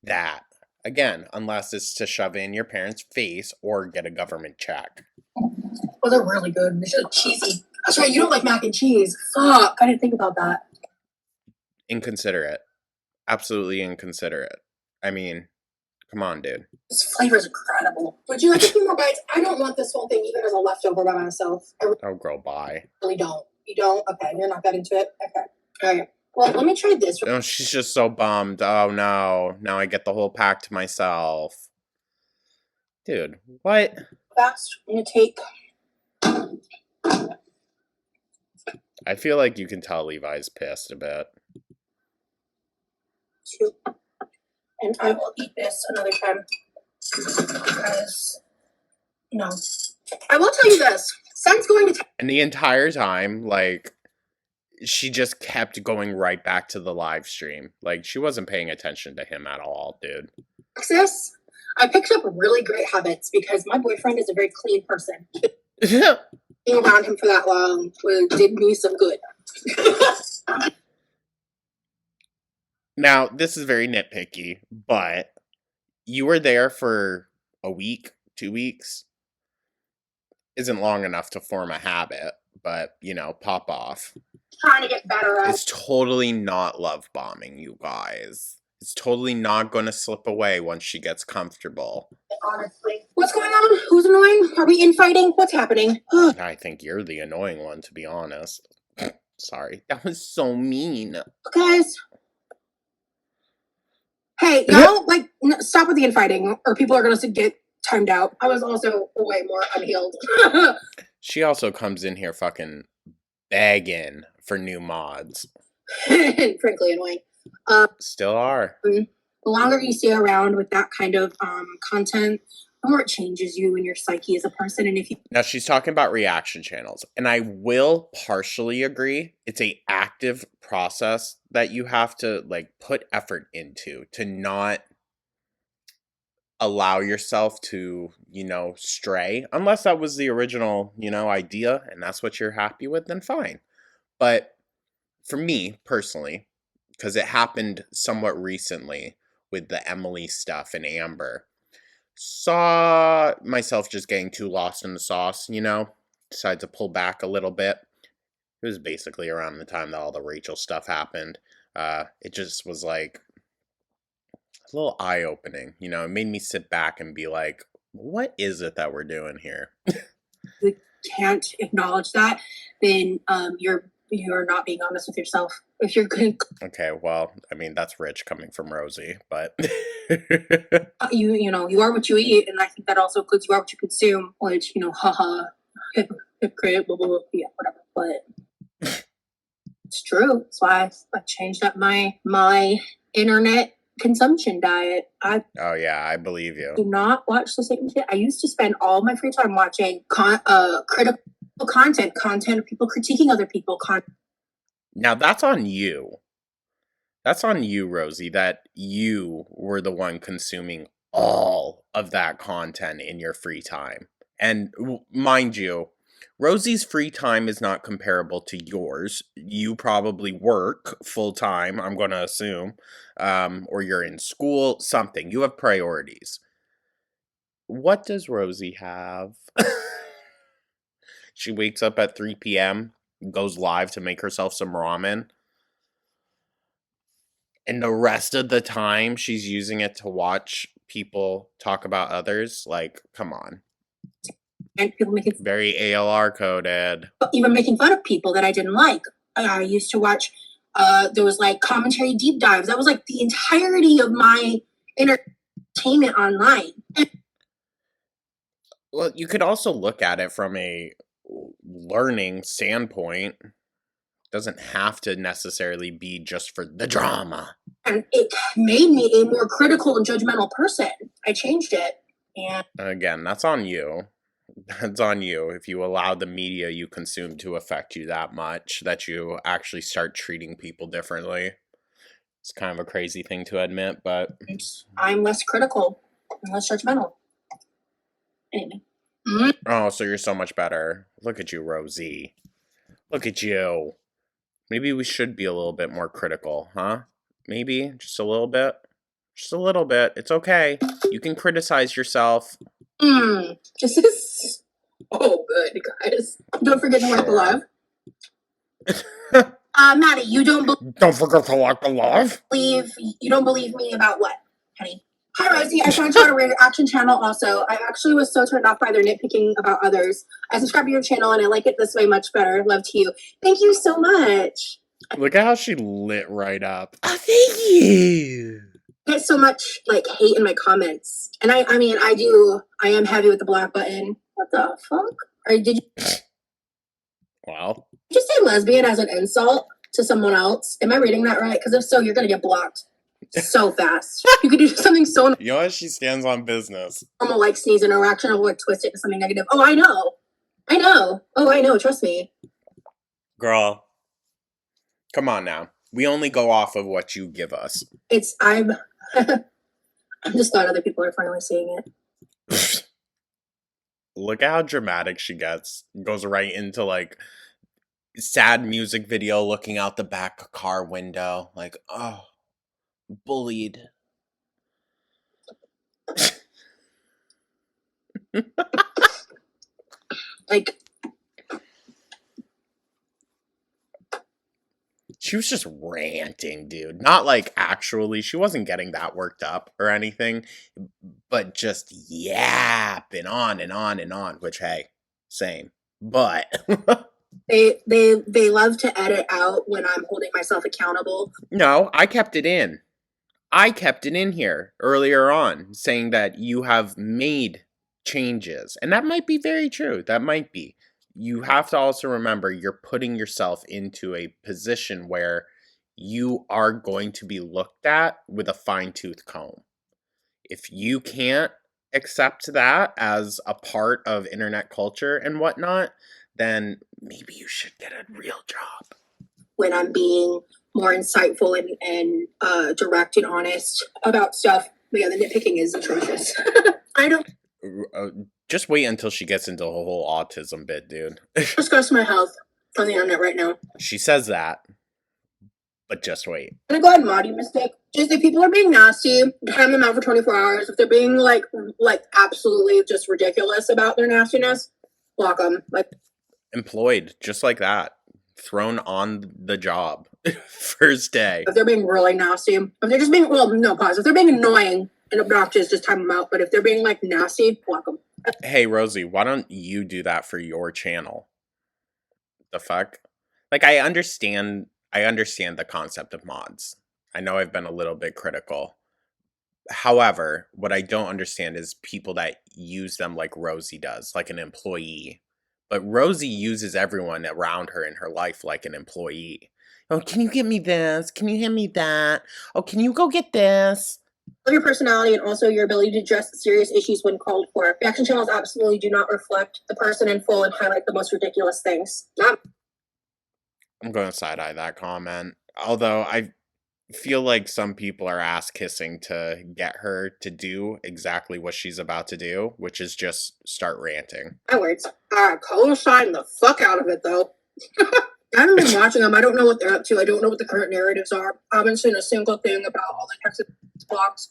[SPEAKER 1] that. Again, unless it's to shove in your parents' face or get a government check.
[SPEAKER 4] Well, they're really good. They're just cheesy. That's right. You don't like mac and cheese. Fuck. I didn't think about that.
[SPEAKER 1] Inconsiderate. Absolutely inconsiderate. I mean, come on, dude.
[SPEAKER 4] This flavor is incredible. Would you like a few more bites? I don't want this whole thing even as a leftover by myself.
[SPEAKER 1] Oh, girl, bye.
[SPEAKER 4] Really don't. You don't? Okay, you're not that into it? Okay. All right. Well, let me try this.
[SPEAKER 1] No, she's just so bummed. Oh, no. Now I get the whole pack to myself. Dude, what?
[SPEAKER 4] Fast. I'm going to take...
[SPEAKER 1] I feel like you can tell Levi's pissed a bit.
[SPEAKER 4] 2. And I will eat this another time. Because, I will tell you this. Son's going to...
[SPEAKER 1] And the entire time, like, she just kept going right back to the live stream. Like, she wasn't paying attention to him at all, dude.
[SPEAKER 4] Texas, I picked up really great habits because my boyfriend is a very clean person. Being around him for that long did me some good.
[SPEAKER 1] Now, this is very nitpicky, but you were there for a week, 2 weeks. Isn't long enough to form a habit, but, pop off.
[SPEAKER 4] Trying to get better at.
[SPEAKER 1] It's totally not love bombing, you guys. It's totally not going to slip away once she gets comfortable.
[SPEAKER 4] Honestly. What's going on? Who's annoying? Are we infighting? What's happening?
[SPEAKER 1] I think you're the annoying one, to be honest. Sorry. That was so mean.
[SPEAKER 4] Guys. Hey, y'all, stop with the infighting, or people are going to get timed out. I was also way more unhealed.
[SPEAKER 1] She also comes in here fucking begging for new mods.
[SPEAKER 4] Frankly annoying.
[SPEAKER 1] Still are.
[SPEAKER 4] The longer you stay around with that kind of content, the more it changes you and your psyche as a person. And if you...
[SPEAKER 1] Now, she's talking about reaction channels, and I will partially agree. It's a active process that you have to, put effort into to not allow yourself to, stray. Unless that was the original, idea, and that's what you're happy with, then fine. But for me, personally, because it happened somewhat recently with the Emily stuff and Amber, saw myself just getting too lost in the sauce, decided to pull back a little bit. It was basically around the time that all the Rachel stuff happened. It just was like a little eye-opening, it made me sit back and be like, what is it that we're doing here?
[SPEAKER 4] You can't acknowledge that, then you're not being honest with yourself. If you're good...
[SPEAKER 1] Okay, well, I mean, that's rich coming from Rosee, but...
[SPEAKER 4] you are what you eat, and I think that also includes you are what you consume, which, haha, hypocrite, blah, blah, blah, yeah, whatever, but it's true. That's why I changed up my internet consumption diet.
[SPEAKER 1] Oh, yeah, I believe you.
[SPEAKER 4] Do not watch the same shit. I used to spend all my free time watching critical content of people critiquing other people.
[SPEAKER 1] Now that's on you. That's on you, Rosee, that you were the one consuming all of that content in your free time. And mind you, Rosie's free time is not comparable to yours. You probably work full time, I'm going to assume, or you're in school, something. You have priorities. What does Rosee have? She wakes up at 3 p.m., goes live to make herself some ramen. And the rest of the time, she's using it to watch people talk about others. Like, come on.
[SPEAKER 4] And people making
[SPEAKER 1] Very ALR coded.
[SPEAKER 4] even making fun of people that I didn't like. I used to watch. There was like commentary deep dives. That was like the entirety of my entertainment online.
[SPEAKER 1] Well, you could also look at it from a learning standpoint. Doesn't have to necessarily be just for the drama.
[SPEAKER 4] And it made me a more critical and judgmental person. I changed it. And
[SPEAKER 1] again, that's on you. That's on you if you allow the media you consume to affect you that much that you actually start treating people differently. It's kind of a crazy thing to admit, but
[SPEAKER 4] I'm less critical and less judgmental. Anyway.
[SPEAKER 1] Oh, so you're so much better. Look at you, Rosee. Look at you. Maybe we should be a little bit more critical, huh? Maybe just a little bit. Just a little bit. It's okay. You can criticize yourself.
[SPEAKER 4] This is good, guys. Don't forget to like the live. Maddie, you don't
[SPEAKER 1] forget to like the live.
[SPEAKER 4] You don't believe me about what, honey? Hi, Rosee. I found you on a reaction channel also. I actually was so turned off by their nitpicking about others. I subscribe to your channel and I like it this way much better. Love to you. Thank you so much.
[SPEAKER 1] Look at how she lit right up. Oh, thank you.
[SPEAKER 4] I get so much like hate in my comments. And I am heavy with the black button. What the fuck? Or did you
[SPEAKER 1] Well,
[SPEAKER 4] just say lesbian as an insult to someone else? Am I reading that right? Because if so, you're gonna get blocked so fast. You could do something so
[SPEAKER 1] you know what? She stands on business.
[SPEAKER 4] normal, like sneeze an interaction, or like twist it to something negative. Oh, I know. Oh, I know. Trust me.
[SPEAKER 1] Girl, come on now. We only go off of what you give us.
[SPEAKER 4] I'm just glad other people are finally seeing it.
[SPEAKER 1] Look at how dramatic she gets. Goes right into like sad music video looking out the back car window. Like, oh, bullied.
[SPEAKER 4] Like,
[SPEAKER 1] she was just ranting, dude. Not like actually, she wasn't getting that worked up or anything, but just yapping on and on and on, which, hey, same. But
[SPEAKER 4] they love to edit out when I'm holding myself accountable.
[SPEAKER 1] No, I kept it in. I kept it in here earlier on, saying that you have made changes. And that might be very true. That might be. You have to also remember you're putting yourself into a position where you are going to be looked at with a fine-tooth comb. If you can't accept that as a part of internet culture and whatnot, then maybe you should get a real job.
[SPEAKER 4] When I'm being more insightful and direct and honest about stuff. But yeah, the nitpicking is atrocious. I don't.
[SPEAKER 1] Just wait until she gets into the whole autism bit, dude.
[SPEAKER 4] Discuss my health on the internet right now.
[SPEAKER 1] She says that, but just wait.
[SPEAKER 4] I'm gonna go ahead and mod you, mistake. Just if people are being nasty, time them out for 24 hours. If they're being like absolutely just ridiculous about their nastiness, block them. Like
[SPEAKER 1] employed, just like that. Thrown on the job. First day.
[SPEAKER 4] If they're being really nasty, if they're just being, pause. If they're being annoying and obnoxious, just time them out. But if they're being like nasty, block them.
[SPEAKER 1] Hey, Rosee, why don't you do that for your channel? The fuck? Like, I understand the concept of mods. I know I've been a little bit critical. However, what I don't understand is people that use them like Rosee does, like an employee. But Rosee uses everyone around her in her life like an employee. Oh, can you get me this? Can you hand me that? Oh, can you go get this?
[SPEAKER 4] Your personality and also your ability to address serious issues when called for. Reaction channels absolutely do not reflect the person in full and highlight the most ridiculous things.
[SPEAKER 1] I'm going to side-eye that comment. Although I feel like some people are ass kissing to get her to do exactly what she's about to do, which is just start ranting.
[SPEAKER 4] My words. Co-sign the fuck out of it, though. I haven't been watching them. I don't know what they're up to. I don't know what the current narratives are. I haven't seen a single thing about all the Texas blogs.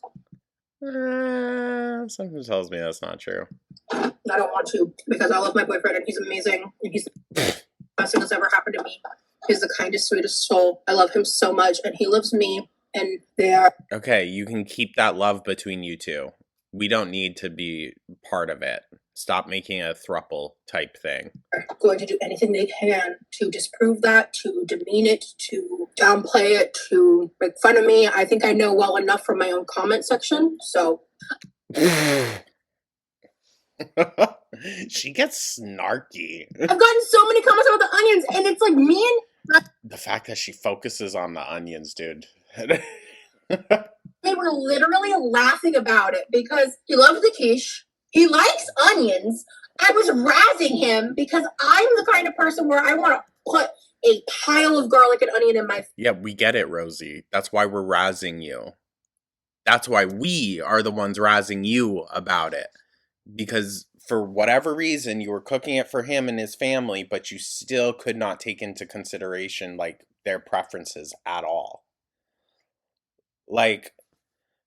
[SPEAKER 1] Something tells me that's not true.
[SPEAKER 4] I don't want to, because I love my boyfriend and he's amazing. And he's the best thing that's ever happened to me. He's the kindest, sweetest soul. I love him so much, and he loves me, and they are...
[SPEAKER 1] Okay, you can keep that love between you two. We don't need to be part of it. Stop making a throuple type thing.
[SPEAKER 4] Going to do anything they can to disprove that, to demean it, to downplay it, to make fun of me. I think I know well enough from my own comment section, so...
[SPEAKER 1] She gets snarky.
[SPEAKER 4] I've gotten so many comments about the onions, and it's like me and...
[SPEAKER 1] The fact that she focuses on the onions, dude.
[SPEAKER 4] They were literally laughing about it because he loves the quiche. He likes onions. I was razzing him because I'm the kind of person where I want to put a pile of garlic and onion in my...
[SPEAKER 1] Yeah, we get it, Rosee. That's why we're razzing you. That's why we are the ones razzing you about it. Because for whatever reason, you were cooking it for him and his family, but you still could not take into consideration, like, their preferences at all. Like,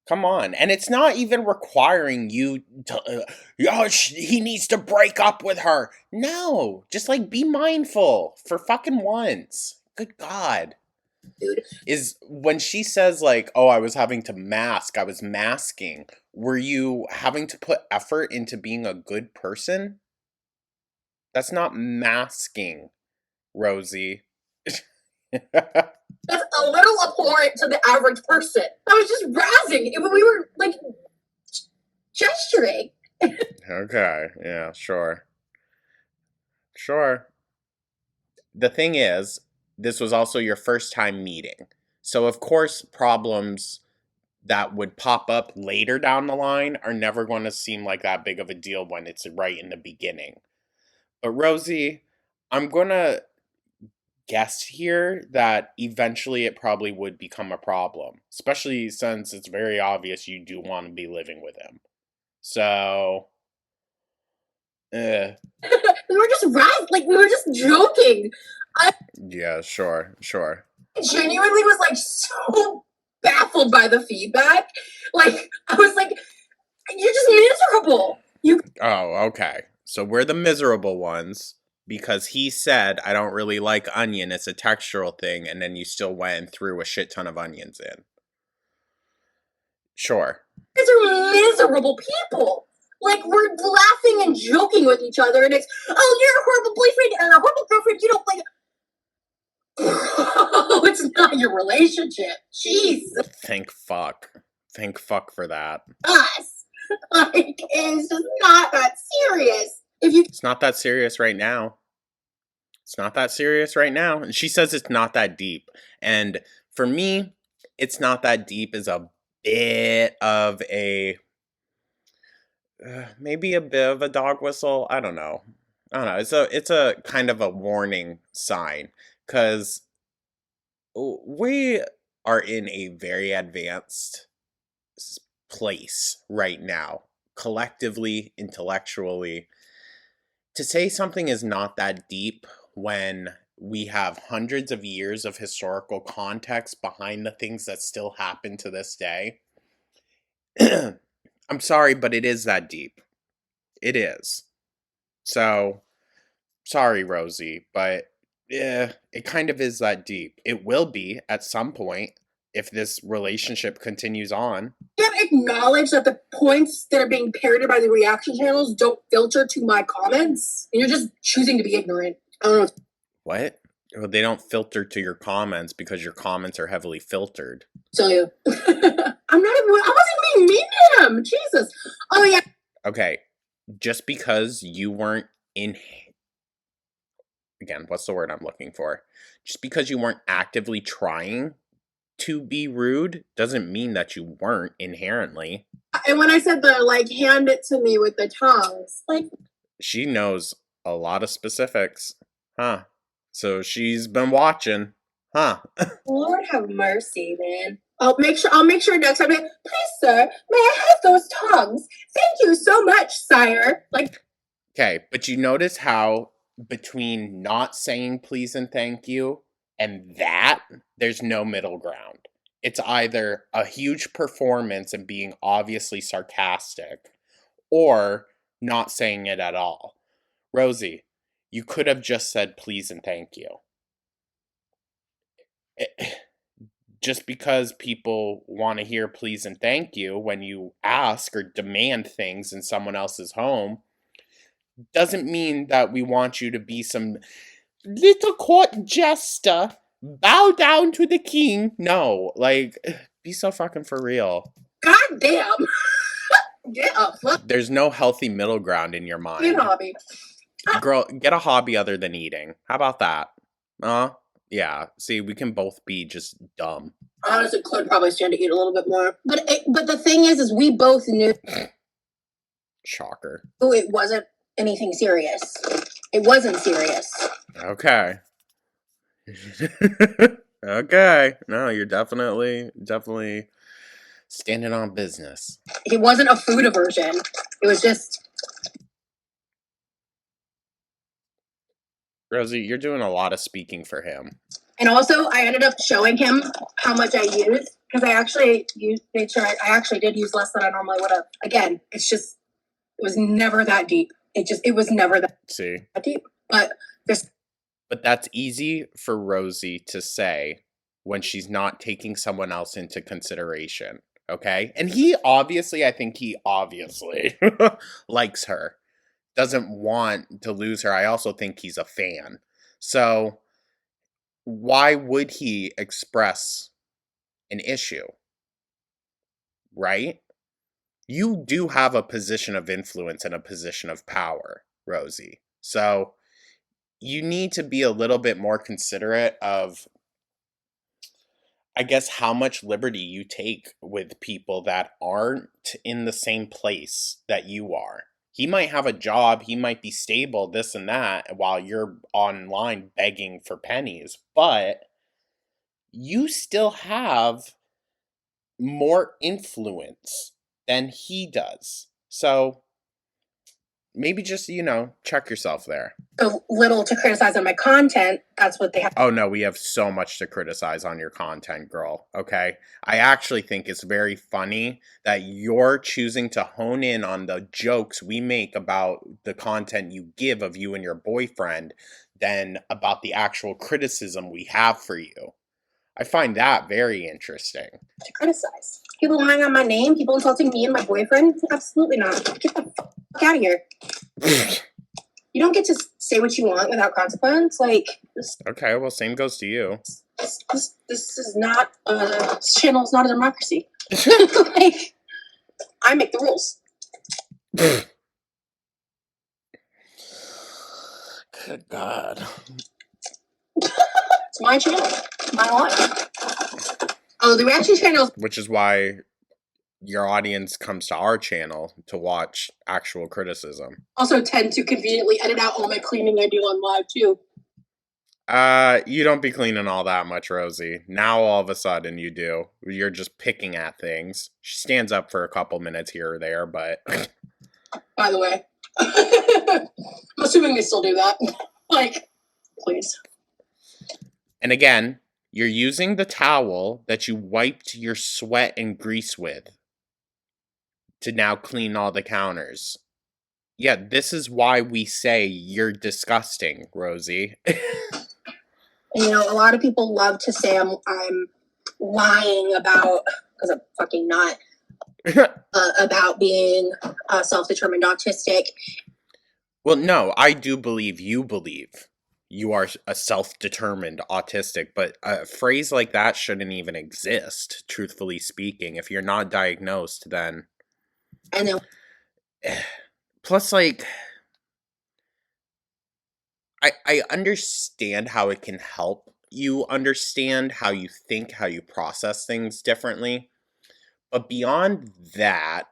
[SPEAKER 1] come on. And it's not even requiring you to, he needs to break up with her. No, just, like, be mindful for fucking once. Good God.
[SPEAKER 4] Dude.
[SPEAKER 1] Is when she says, like, oh, I was having to mask, I was masking. Were you having to put effort into being a good person? That's not masking, Rosee.
[SPEAKER 4] That's a little abhorrent to the average person. I was just razzing. We were, like, gesturing.
[SPEAKER 1] Okay, yeah, sure. Sure. The thing is, this was also your first time meeting. So, of course, problems that would pop up later down the line are never going to seem like that big of a deal when it's right in the beginning. But Rosee, I'm going to guess here that eventually it probably would become a problem, especially since it's very obvious you do want to be living with him. So,
[SPEAKER 4] We were just we were just joking.
[SPEAKER 1] Yeah, sure.
[SPEAKER 4] I genuinely was, like, so baffled by the feedback. Like, I was like, you're just miserable.
[SPEAKER 1] Oh, okay. So we're the miserable ones because he said, I don't really like onion, it's a textural thing, and then you still went and threw a shit ton of onions in. Sure.
[SPEAKER 4] These are miserable people. Like, we're laughing and joking with each other, and it's, oh, you're a horrible boyfriend or a horrible girlfriend, you don't like... Oh, it's not your relationship. Jeez.
[SPEAKER 1] Thank fuck. Thank fuck for that.
[SPEAKER 4] Us. Like, it's just not that serious.
[SPEAKER 1] It's not that serious right now. It's not that serious right now. And she says it's not that deep. And for me, it's not that deep is a bit of a... maybe a bit of a dog whistle. I don't know. It's a kind of a warning sign. Because we are in a very advanced place right now, collectively, intellectually. To say something is not that deep when we have hundreds of years of historical context behind the things that still happen to this day. I'm sorry, but it is that deep. It is. So, sorry, Rosee, but yeah, it kind of is that deep. It will be at some point if this relationship continues on.
[SPEAKER 4] You have acknowledged that the points that are being parroted by the reaction channels don't filter to my comments, and you're just choosing to be ignorant. I don't know.
[SPEAKER 1] What? Well, they don't filter to your comments because your comments are heavily filtered.
[SPEAKER 4] So you. I wasn't being mean to him. Jesus. Oh, yeah.
[SPEAKER 1] Okay, just because you weren't again, what's the word I'm looking for? Just because you weren't actively trying to be rude doesn't mean that you weren't inherently.
[SPEAKER 4] And when I said hand it to me with the tongues,
[SPEAKER 1] she knows a lot of specifics. Huh. So she's been watching. Huh.
[SPEAKER 4] Lord have mercy, man. I'll make sure next time. Please, sir, may I have those tongs? Thank you so much, sire. Like,
[SPEAKER 1] Okay, but you notice how between not saying please and thank you and that, there's no middle ground. It's either a huge performance and being obviously sarcastic or not saying it at all. Rosee, you could have just said please and thank you. Just because people want to hear please and thank you when you ask or demand things in someone else's home doesn't mean that we want you to be some little court jester. Bow down to the king. No, like, be so fucking for real.
[SPEAKER 4] God damn. Get up.
[SPEAKER 1] There's no healthy middle ground in your mind.
[SPEAKER 4] Hobby.
[SPEAKER 1] Girl, get a hobby other than eating. How about that? Yeah. See, we can both be just dumb.
[SPEAKER 4] Honestly, could probably stand to eat a little bit more. But the thing is we both knew.
[SPEAKER 1] Shocker.
[SPEAKER 4] It wasn't anything serious. It wasn't serious.
[SPEAKER 1] Okay. Okay. No, you're definitely standing on business.
[SPEAKER 4] It wasn't a food aversion. It was just.
[SPEAKER 1] Rosee, you're doing a lot of speaking for him.
[SPEAKER 4] And also, I ended up showing him how much I used because I actually made sure I actually did use less than I normally would have. Again, it was never that deep. It was never that deep. But
[SPEAKER 1] that's easy for Rosee to say when she's not taking someone else into consideration. Okay? And I think he obviously likes her. Doesn't want to lose her. I also think he's a fan. So why would he express an issue? Right? You do have a position of influence and a position of power, Rosee. So you need to be a little bit more considerate of, I guess, how much liberty you take with people that aren't in the same place that you are. He might have a job, he might be stable, this and that, while you're online begging for pennies, but you still have more influence than he does. So maybe just, check yourself there.
[SPEAKER 4] So little to criticize on my content, that's what they have.
[SPEAKER 1] Oh no, we have so much to criticize on your content, girl. Okay? I actually think it's very funny that you're choosing to hone in on the jokes we make about the content you give of you and your boyfriend than about the actual criticism we have for you. I find that very interesting.
[SPEAKER 4] To criticize. People lying on my name, people insulting me and my boyfriend? Absolutely not. Get the fuck out of here. You don't get to say what you want without consequence.
[SPEAKER 1] Okay, well, same goes to you.
[SPEAKER 4] This is not this channel's not a democracy. I make the rules.
[SPEAKER 1] Good God.
[SPEAKER 4] It's my channel. My life. Oh, the reaction channels.
[SPEAKER 1] Which is why your audience comes to our channel to watch actual criticism.
[SPEAKER 4] Also tend to conveniently edit out all my cleaning I do on live too.
[SPEAKER 1] You don't be cleaning all that much, Rosee. Now all of a sudden you do. You're just picking at things. She stands up for a couple minutes here or there, but...
[SPEAKER 4] By the way. I'm assuming they still do that. Please.
[SPEAKER 1] And again, you're using the towel that you wiped your sweat and grease with to now clean all the counters. Yeah, this is why we say you're disgusting, Rosee.
[SPEAKER 4] And, a lot of people love to say I'm lying about, because I'm fucking not, about being self-determined autistic.
[SPEAKER 1] Well, no, I do believe you are a self-determined autistic, but a phrase like that shouldn't even exist, truthfully speaking. If you're not diagnosed, then...
[SPEAKER 4] I know.
[SPEAKER 1] Plus, I understand how it can help you understand how you think, how you process things differently. But beyond that,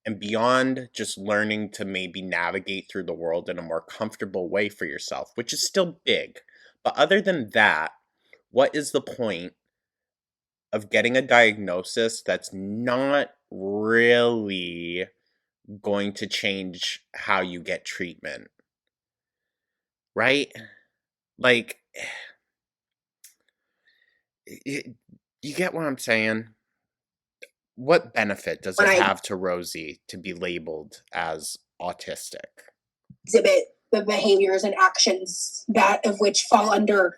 [SPEAKER 1] and beyond just learning to maybe navigate through the world in a more comfortable way for yourself, which is still big, But other than that, what is the point of getting a diagnosis that's not really going to change how you get treatment? Right? Like, you get what I'm saying? What benefit does it have to Rosee to be labeled as autistic?
[SPEAKER 4] Exhibit the behaviors and actions that of which fall under.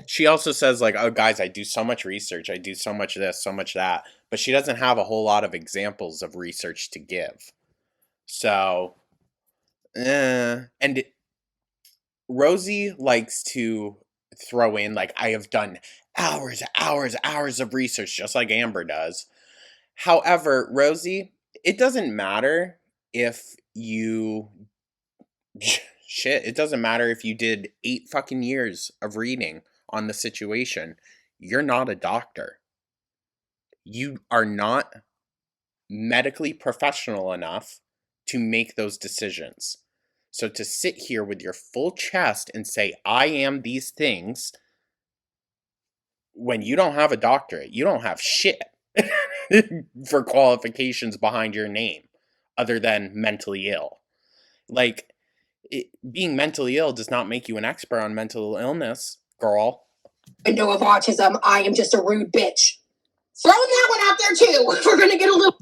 [SPEAKER 1] She also says, like, oh, guys, I do so much research. I do so much this, so much that. But she doesn't have a whole lot of examples of research to give. So, and Rosee likes to throw in, like, I have done hours of research, just like Amber does. However, Rosee, it doesn't matter if you... Shit, it doesn't matter if you did 8 fucking years of reading on the situation. You're not a doctor. You are not medically professional enough to make those decisions. So to sit here with your full chest and say, I am these things, when you don't have a doctorate, you don't have shit for qualifications behind your name other than mentally ill. Like, being mentally ill does not make you an expert on mental illness, girl.
[SPEAKER 4] Window of autism, I am just a rude bitch. Throwing that one out there too. We're gonna get a little...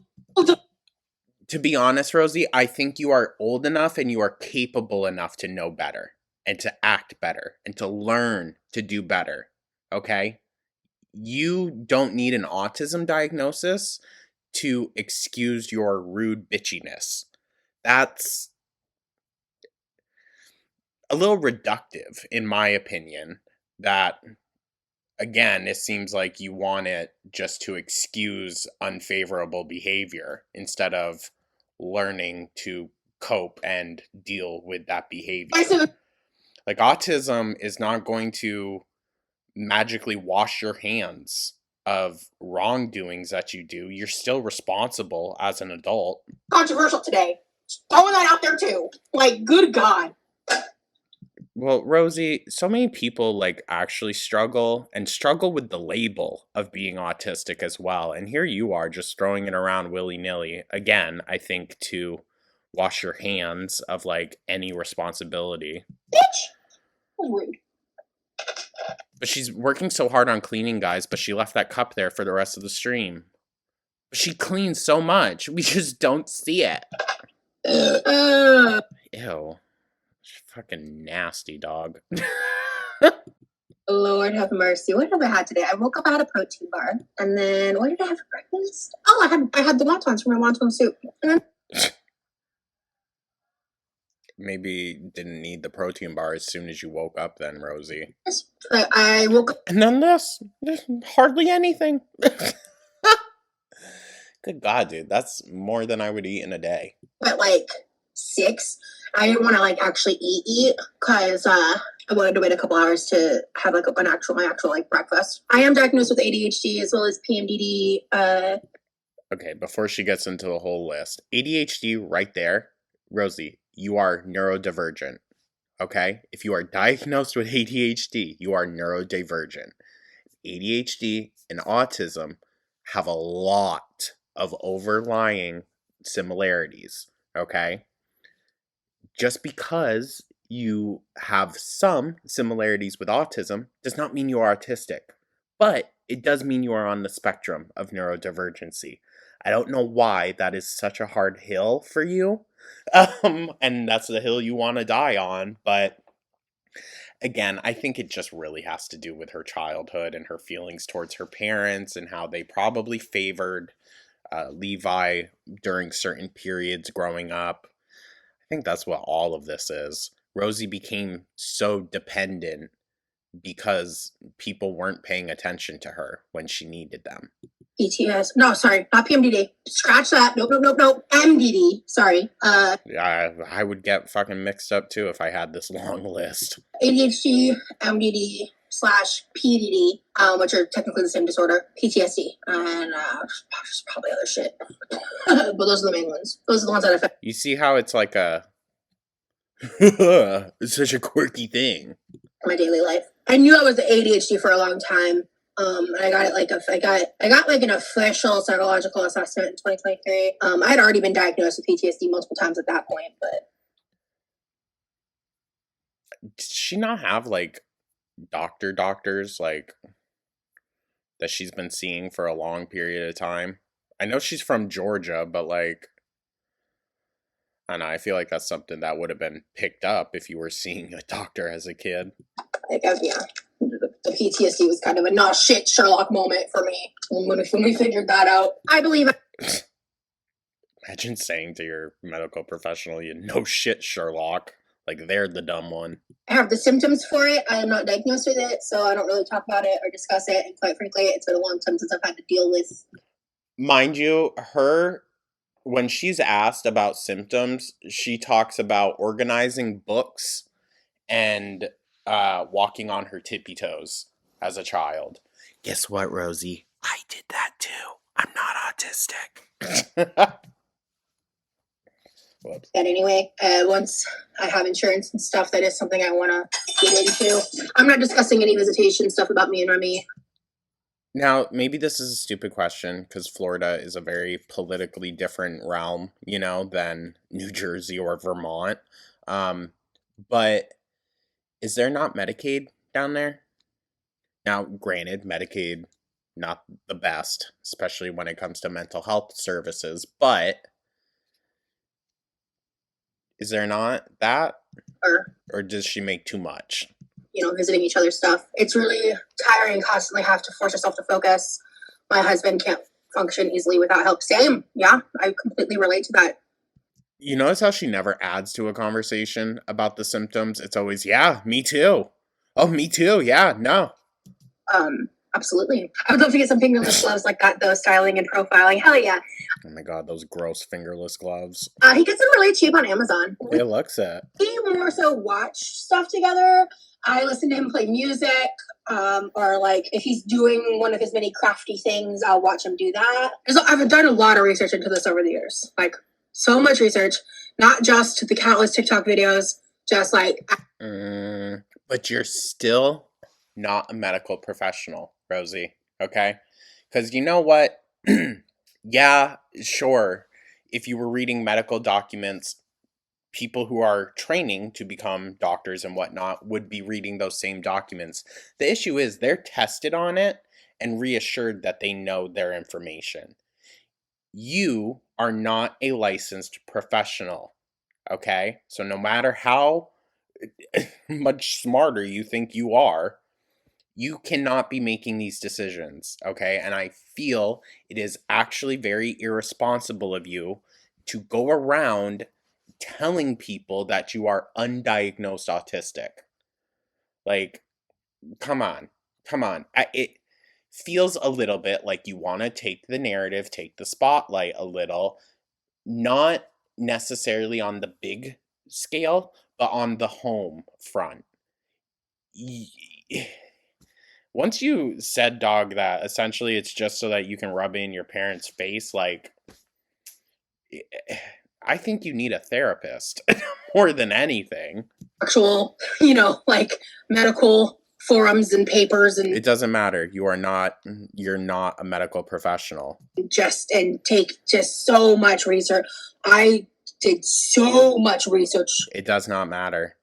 [SPEAKER 1] To be honest, Rosee, I think you are old enough and you are capable enough to know better and to act better and to learn to do better, okay? You don't need an autism diagnosis to excuse your rude bitchiness. That's a little reductive, in my opinion, that, again, it seems like you want it just to excuse unfavorable behavior instead of learning to cope and deal with that behavior. Like, autism is not going to magically wash your hands of wrongdoings that you do. You're still responsible as an adult.
[SPEAKER 4] Controversial today. Throwing that out there too. Like, good God.
[SPEAKER 1] Well, Rosee, so many people like actually struggle with the label of being autistic as well. And here you are just throwing it around willy-nilly. Again, I think to wash your hands of like any responsibility.
[SPEAKER 4] Bitch. That was rude.
[SPEAKER 1] But she's working so hard on cleaning, guys, but she left that cup there for the rest of the stream. She cleans so much. We just don't see it. Ew. Fucking nasty, dog.
[SPEAKER 4] Lord have mercy. What have I had today? I woke up, I had a protein bar. And then what did I have for breakfast? Oh, I had the wontons from my wonton soup. And then
[SPEAKER 1] Maybe didn't need the protein bar as soon as you woke up then, Rosee.
[SPEAKER 4] I woke up.
[SPEAKER 1] And then this hardly anything. Good God, dude. That's more than I would eat in a day.
[SPEAKER 4] At like 6. I didn't want to like actually eat because I wanted to wait a couple hours to have like my actual like breakfast. I am diagnosed with ADHD as well as PMDD.
[SPEAKER 1] Okay, before she gets into the whole list, ADHD right there, Rosee, you are neurodivergent. Okay? If you are diagnosed with ADHD, you are neurodivergent. ADHD and autism have a lot of overlying similarities. Okay? Just because you have some similarities with autism does not mean you are autistic, but it does mean you are on the spectrum of neurodivergency. I don't know why that is such a hard hill for you, and that's the hill you want to die on, but again, I think it just really has to do with her childhood and her feelings towards her parents and how they probably favored Levi during certain periods growing up. I think that's what all of this is. Rosee became so dependent because people weren't paying attention to her when she needed them.
[SPEAKER 4] PTS. No, sorry, not PMDD. Scratch that. Nope. MDD. Sorry.
[SPEAKER 1] Yeah, I would get fucking mixed up too if I had this long list.
[SPEAKER 4] ADHD, MDD / PDD, which are technically the same disorder. PTSD, and there's probably other shit. But those are the main ones. Those are the ones that affect.
[SPEAKER 1] You see how it's like a it's such a quirky thing.
[SPEAKER 4] my daily life. I knew I was ADHD for a long time. And I got it like I got like an official psychological assessment in 2023. I had already been diagnosed with PTSD multiple times at that point, but
[SPEAKER 1] Did she not have like doctors like that she's been seeing for a long period of time? I know she's from Georgia, but like, I don't know, I feel like that's something that would have been picked up if you were seeing a doctor as a kid.
[SPEAKER 4] like yeah, the PTSD was kind of a nah shit Sherlock moment for me when we figured that out. I believe.
[SPEAKER 1] Imagine saying to your medical professional, "You no shit, Sherlock." Like they're the dumb one.
[SPEAKER 4] I have the symptoms for it. I am not diagnosed with it, so I don't really talk about it or discuss it. And quite frankly, it's been a long time since I've had to deal with.
[SPEAKER 1] Mind you, when she's asked about symptoms, she talks about organizing books and walking on her tippy toes as a child. Guess what, Rosie? I did that too. I'm not autistic. Whoops.
[SPEAKER 4] That anyway, once I have insurance and stuff, that is something I want to get into. I'm not discussing any visitation stuff about me and Remy.
[SPEAKER 1] Now, maybe this is a stupid question because Florida is a very politically different realm, than New Jersey or Vermont. But is there not Medicaid down there? Now, granted, Medicaid, not the best, especially when it comes to mental health services, but is there not that? Or does she make too much?
[SPEAKER 4] Visiting each other's stuff. It's really tiring constantly have to force yourself to focus. My husband can't function easily without help. Same. Yeah, I completely relate to that.
[SPEAKER 1] You notice how she never adds to a conversation about the symptoms? It's always, yeah, me too. Oh, me too. Yeah, no.
[SPEAKER 4] Absolutely. I would love to get some fingerless gloves like that, though, styling and profiling. Hell yeah.
[SPEAKER 1] Oh my god, those gross fingerless gloves.
[SPEAKER 4] He gets them really cheap on Amazon.
[SPEAKER 1] It looks it.
[SPEAKER 4] We more so watch stuff together. I listen to him play music, or like if he's doing one of his many crafty things, I'll watch him do that. I've done a lot of research into this over the years. Like, so much research, not just the countless TikTok videos, just like...
[SPEAKER 1] But you're still not a medical professional, Rosie, okay? Because you know what? Yeah, sure. If you were reading medical documents, people who are training to become doctors and whatnot would be reading those same documents. The issue is they're tested on it and reassured that they know their information. You are not a licensed professional, okay? So no matter how much smarter you think you are, you cannot be making these decisions, okay? And I feel it is actually very irresponsible of you to go around telling people that you are undiagnosed autistic. Like, come on. It feels a little bit like you want to take the narrative, take the spotlight a little, not necessarily on the big scale, but on the home front. Once you said, dog, that essentially it's just so that you can rub in your parents' face, like, I think you need a therapist more than anything.
[SPEAKER 4] Actual, like medical forums and papers and...
[SPEAKER 1] It doesn't matter. You're not a medical professional.
[SPEAKER 4] Take just so much research. I did so much research.
[SPEAKER 1] It does not matter,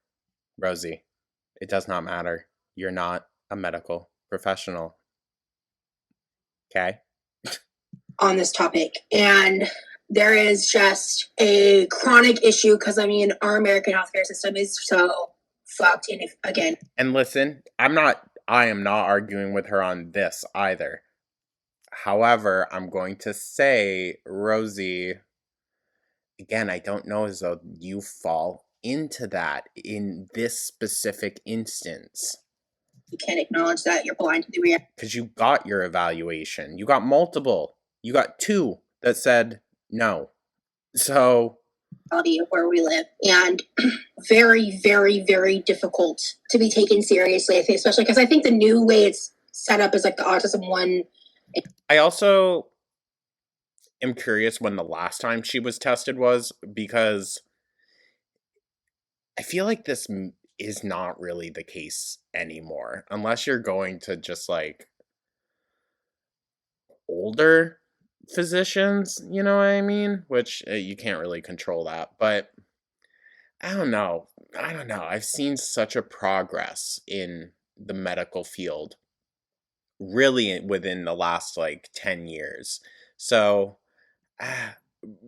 [SPEAKER 1] Rosie. It does not matter. You're not a medical professional. Okay?
[SPEAKER 4] On this topic. And there is just a chronic issue because, our American healthcare system is so fucked.
[SPEAKER 1] And listen, I am not arguing with her on this either. However, I'm going to say, Rosie, again, I don't know as though you fall into that in this specific instance.
[SPEAKER 4] You can't acknowledge that you're blind to the reality.
[SPEAKER 1] Because you got your evaluation. You got multiple. You got 2 that said no. So...
[SPEAKER 4] of where we live. And very, very, very difficult to be taken seriously, I think, especially because I think the new way it's set up is like the autism one.
[SPEAKER 1] I also am curious when the last time she was tested was, because I feel like this is not really the case anymore. Unless you're going to just like older physicians, you know what I mean? Which you can't really control that. But I don't know. I don't know. I've seen such a progress in the medical field really within the last like 10 years. So ah,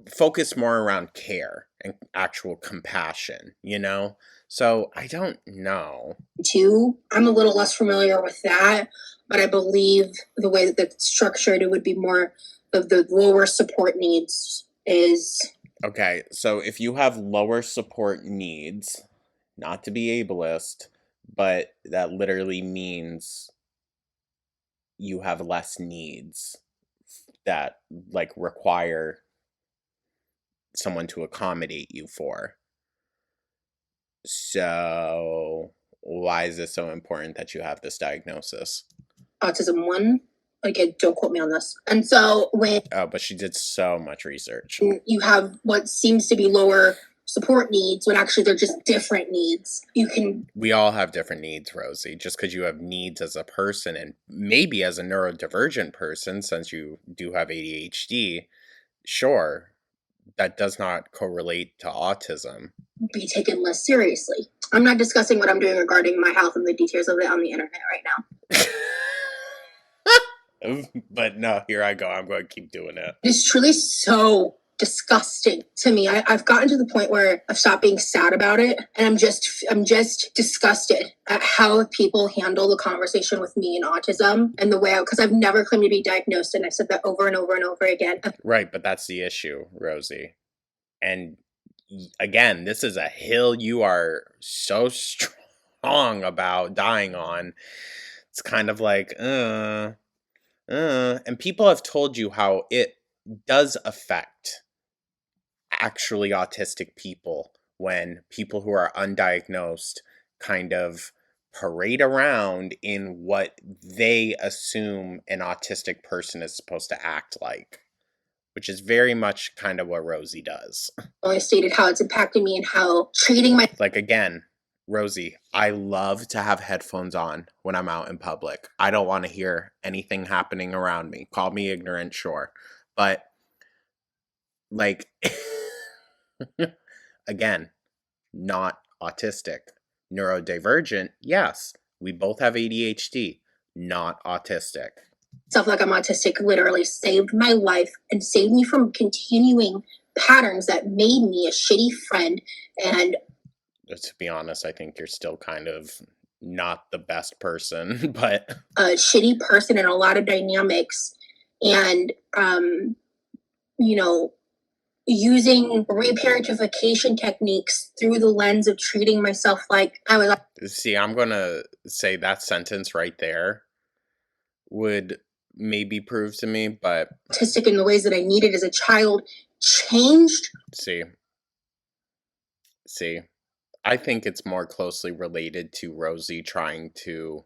[SPEAKER 1] focus more around care and actual compassion, you know? So I don't know.
[SPEAKER 4] Too. I'm a little less familiar with that, but I believe the way that it's structured, it would be more of the lower support needs is.
[SPEAKER 1] Okay, so if you have lower support needs, not to be ableist, but that literally means you have less needs that like require someone to accommodate you for. So why is it so important that you have this diagnosis?
[SPEAKER 4] Autism 1. Again, don't quote me on this. And so when
[SPEAKER 1] But she did so much research.
[SPEAKER 4] you have what seems to be lower support needs when actually they're just different needs,
[SPEAKER 1] we all have different needs, Rosie. Just because you have needs as a person and maybe as a neurodivergent person, since you do have ADHD, sure, that does not correlate to autism.
[SPEAKER 4] Be taken less seriously. I'm not discussing what I'm doing regarding my health and the details of it on the internet right now.
[SPEAKER 1] But no, here I go. I'm going to keep doing it.
[SPEAKER 4] It's truly so disgusting to me. I've gotten to the point where I've stopped being sad about it, and I'm just disgusted at how people handle the conversation with me and autism and the way because I've never claimed to be diagnosed, and I've said that over and over and over again.
[SPEAKER 1] Right, but that's the issue, Rosie. And again, this is a hill you are so strong about dying on. It's kind of like, and people have told you how it does affect actually autistic people when people who are undiagnosed kind of parade around in what they assume an autistic person is supposed to act like, which is very much kind of what Rosie does.
[SPEAKER 4] I stated how it's impacting me and how treating my
[SPEAKER 1] like again, Rosie, I love to have headphones on when I'm out in public. I don't want to hear anything happening around me. Call me ignorant, sure. But, like, again, not autistic. Neurodivergent, yes. We both have ADHD, not autistic.
[SPEAKER 4] Stuff like I'm autistic literally saved my life and saved me from continuing patterns that made me a shitty friend. And
[SPEAKER 1] to be honest, I think you're still kind of not the best person, but
[SPEAKER 4] a shitty person in a lot of dynamics. And, using reparentification techniques through the lens of treating myself like I was.
[SPEAKER 1] See, I'm going to say that sentence right there would maybe prove to me, but
[SPEAKER 4] autistic in the ways that I needed as a child changed.
[SPEAKER 1] See, I think it's more closely related to Rosie trying to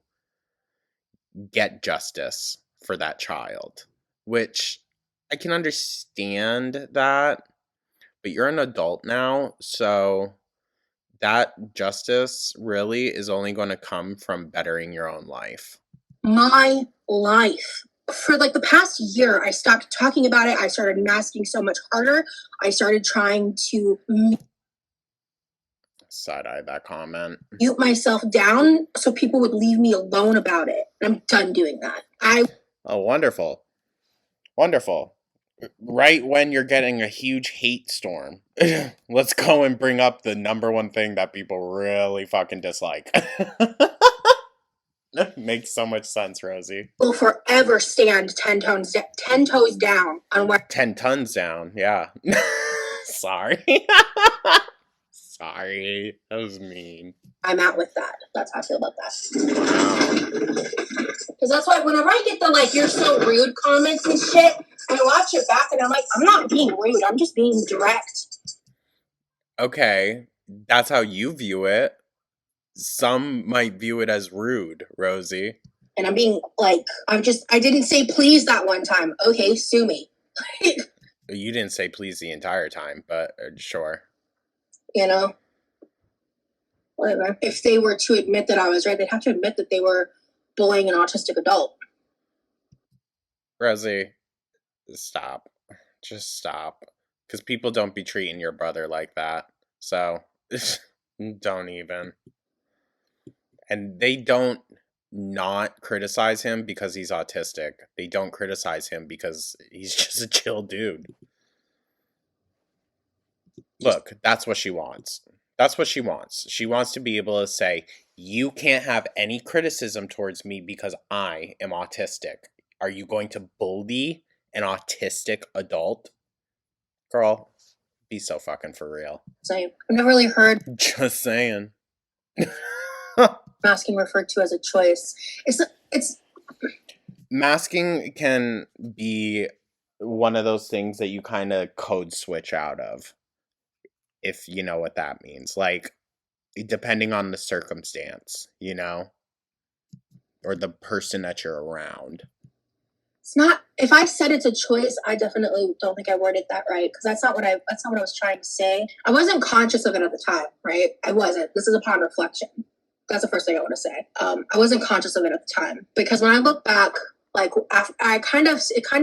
[SPEAKER 1] get justice for that child, which I can understand that, but you're an adult now, so that justice really is only going to come from bettering your own life.
[SPEAKER 4] My life. For like the past year, I stopped talking about it. I started masking so much harder. I started trying to
[SPEAKER 1] side-eye that comment.
[SPEAKER 4] Mute myself down so people would leave me alone about it. I'm done doing that.
[SPEAKER 1] Oh, wonderful. Wonderful. Right when you're getting a huge hate storm, let's go and bring up the number one thing that people really fucking dislike. That makes so much sense, Rosie.
[SPEAKER 4] Will forever stand 10 toes down on what
[SPEAKER 1] 10 tons down, yeah. Sorry. Sorry. That was mean.
[SPEAKER 4] I'm at with that. That's how I feel about that. Because that's why whenever I get the like you're so rude comments and shit, I watch it back and I'm like, I'm not being rude, I'm just being direct.
[SPEAKER 1] Okay. That's how you view it. Some might view it as rude, Rosie.
[SPEAKER 4] And I'm being like, I didn't say please that one time. Okay, sue me.
[SPEAKER 1] You didn't say please the entire time, but sure.
[SPEAKER 4] You know? whatever. If they were to admit that I was right, they'd have to admit that they were bullying an autistic adult.
[SPEAKER 1] Rosee, stop. Just stop. Because people don't be treating your brother like that. So, don't even. And they don't not criticize him because he's autistic. They don't criticize him because he's just a chill dude. Look, that's what she wants. That's what she wants. She wants to be able to say, you can't have any criticism towards me because I am autistic. Are you going to bully an autistic adult? Girl, be so fucking for real.
[SPEAKER 4] So I've never really heard
[SPEAKER 1] Just saying.
[SPEAKER 4] masking referred to as a choice. It's
[SPEAKER 1] Masking can be one of those things that you kind of code switch out of, if you know what that means. Like, depending on the circumstance, you know, or the person that you're around.
[SPEAKER 4] It's not. If I said it's a choice, I definitely don't think I worded that right, because that's not what I was trying to say. I wasn't conscious of it at the time, right? I wasn't. This is upon reflection. That's the first thing I want to say. I wasn't conscious of it at the time, because when I look back, like it kind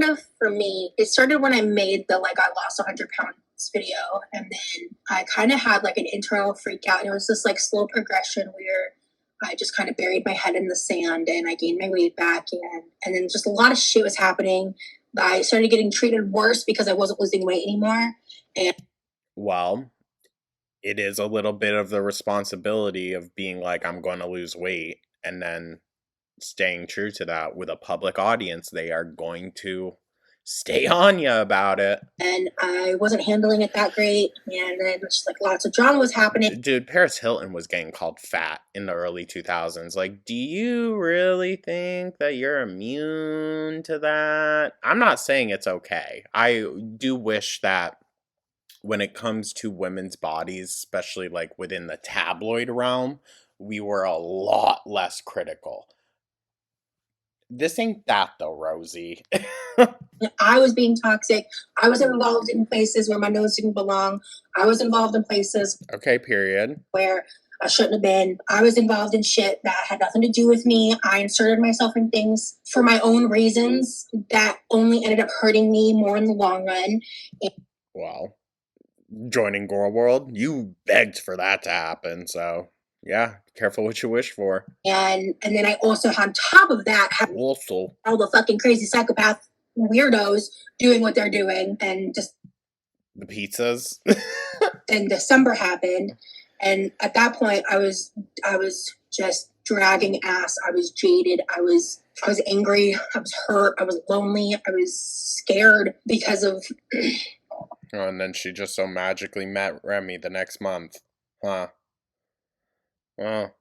[SPEAKER 4] of for me, it started when I made the like I lost 100 pounds video, and then I kind of had like an internal freak out, and it was this like slow progression where I just kind of buried my head in the sand and I gained my weight back, and then just a lot of shit was happening. I started getting treated worse because I wasn't losing weight anymore. And
[SPEAKER 1] well, it is a little bit of the responsibility of being like, I'm going to lose weight, and then staying true to that with a public audience. They are going to stay on you about it.
[SPEAKER 4] And I wasn't handling it that great, and then just like lots of drama was happening.
[SPEAKER 1] Dude, Paris Hilton was getting called fat in the early 2000s. Like, do you really think that you're immune to that? I'm not saying it's okay. I do wish that when it comes to women's bodies, especially like within the tabloid realm, we were a lot less critical. This ain't that though, Rosee.
[SPEAKER 4] I was being toxic. I was involved in places where my nose didn't belong. I was involved in places
[SPEAKER 1] Okay, period.
[SPEAKER 4] where I shouldn't have been. I was involved in shit that had nothing to do with me. I inserted myself in things for my own reasons that only ended up hurting me more in the long run.
[SPEAKER 1] Well, joining Girl World, you begged for that to happen, so yeah, careful what you wish for.
[SPEAKER 4] And then I also, on top of that, had
[SPEAKER 1] Also,
[SPEAKER 4] all the fucking crazy psychopath weirdos doing what they're doing, and just
[SPEAKER 1] the pizzas.
[SPEAKER 4] then December happened, and at that point I was just dragging ass. I was jaded. I was angry. I was hurt. I was lonely. I was scared because of
[SPEAKER 1] Oh, and then she just so magically met Remy the next month. Huh. Well,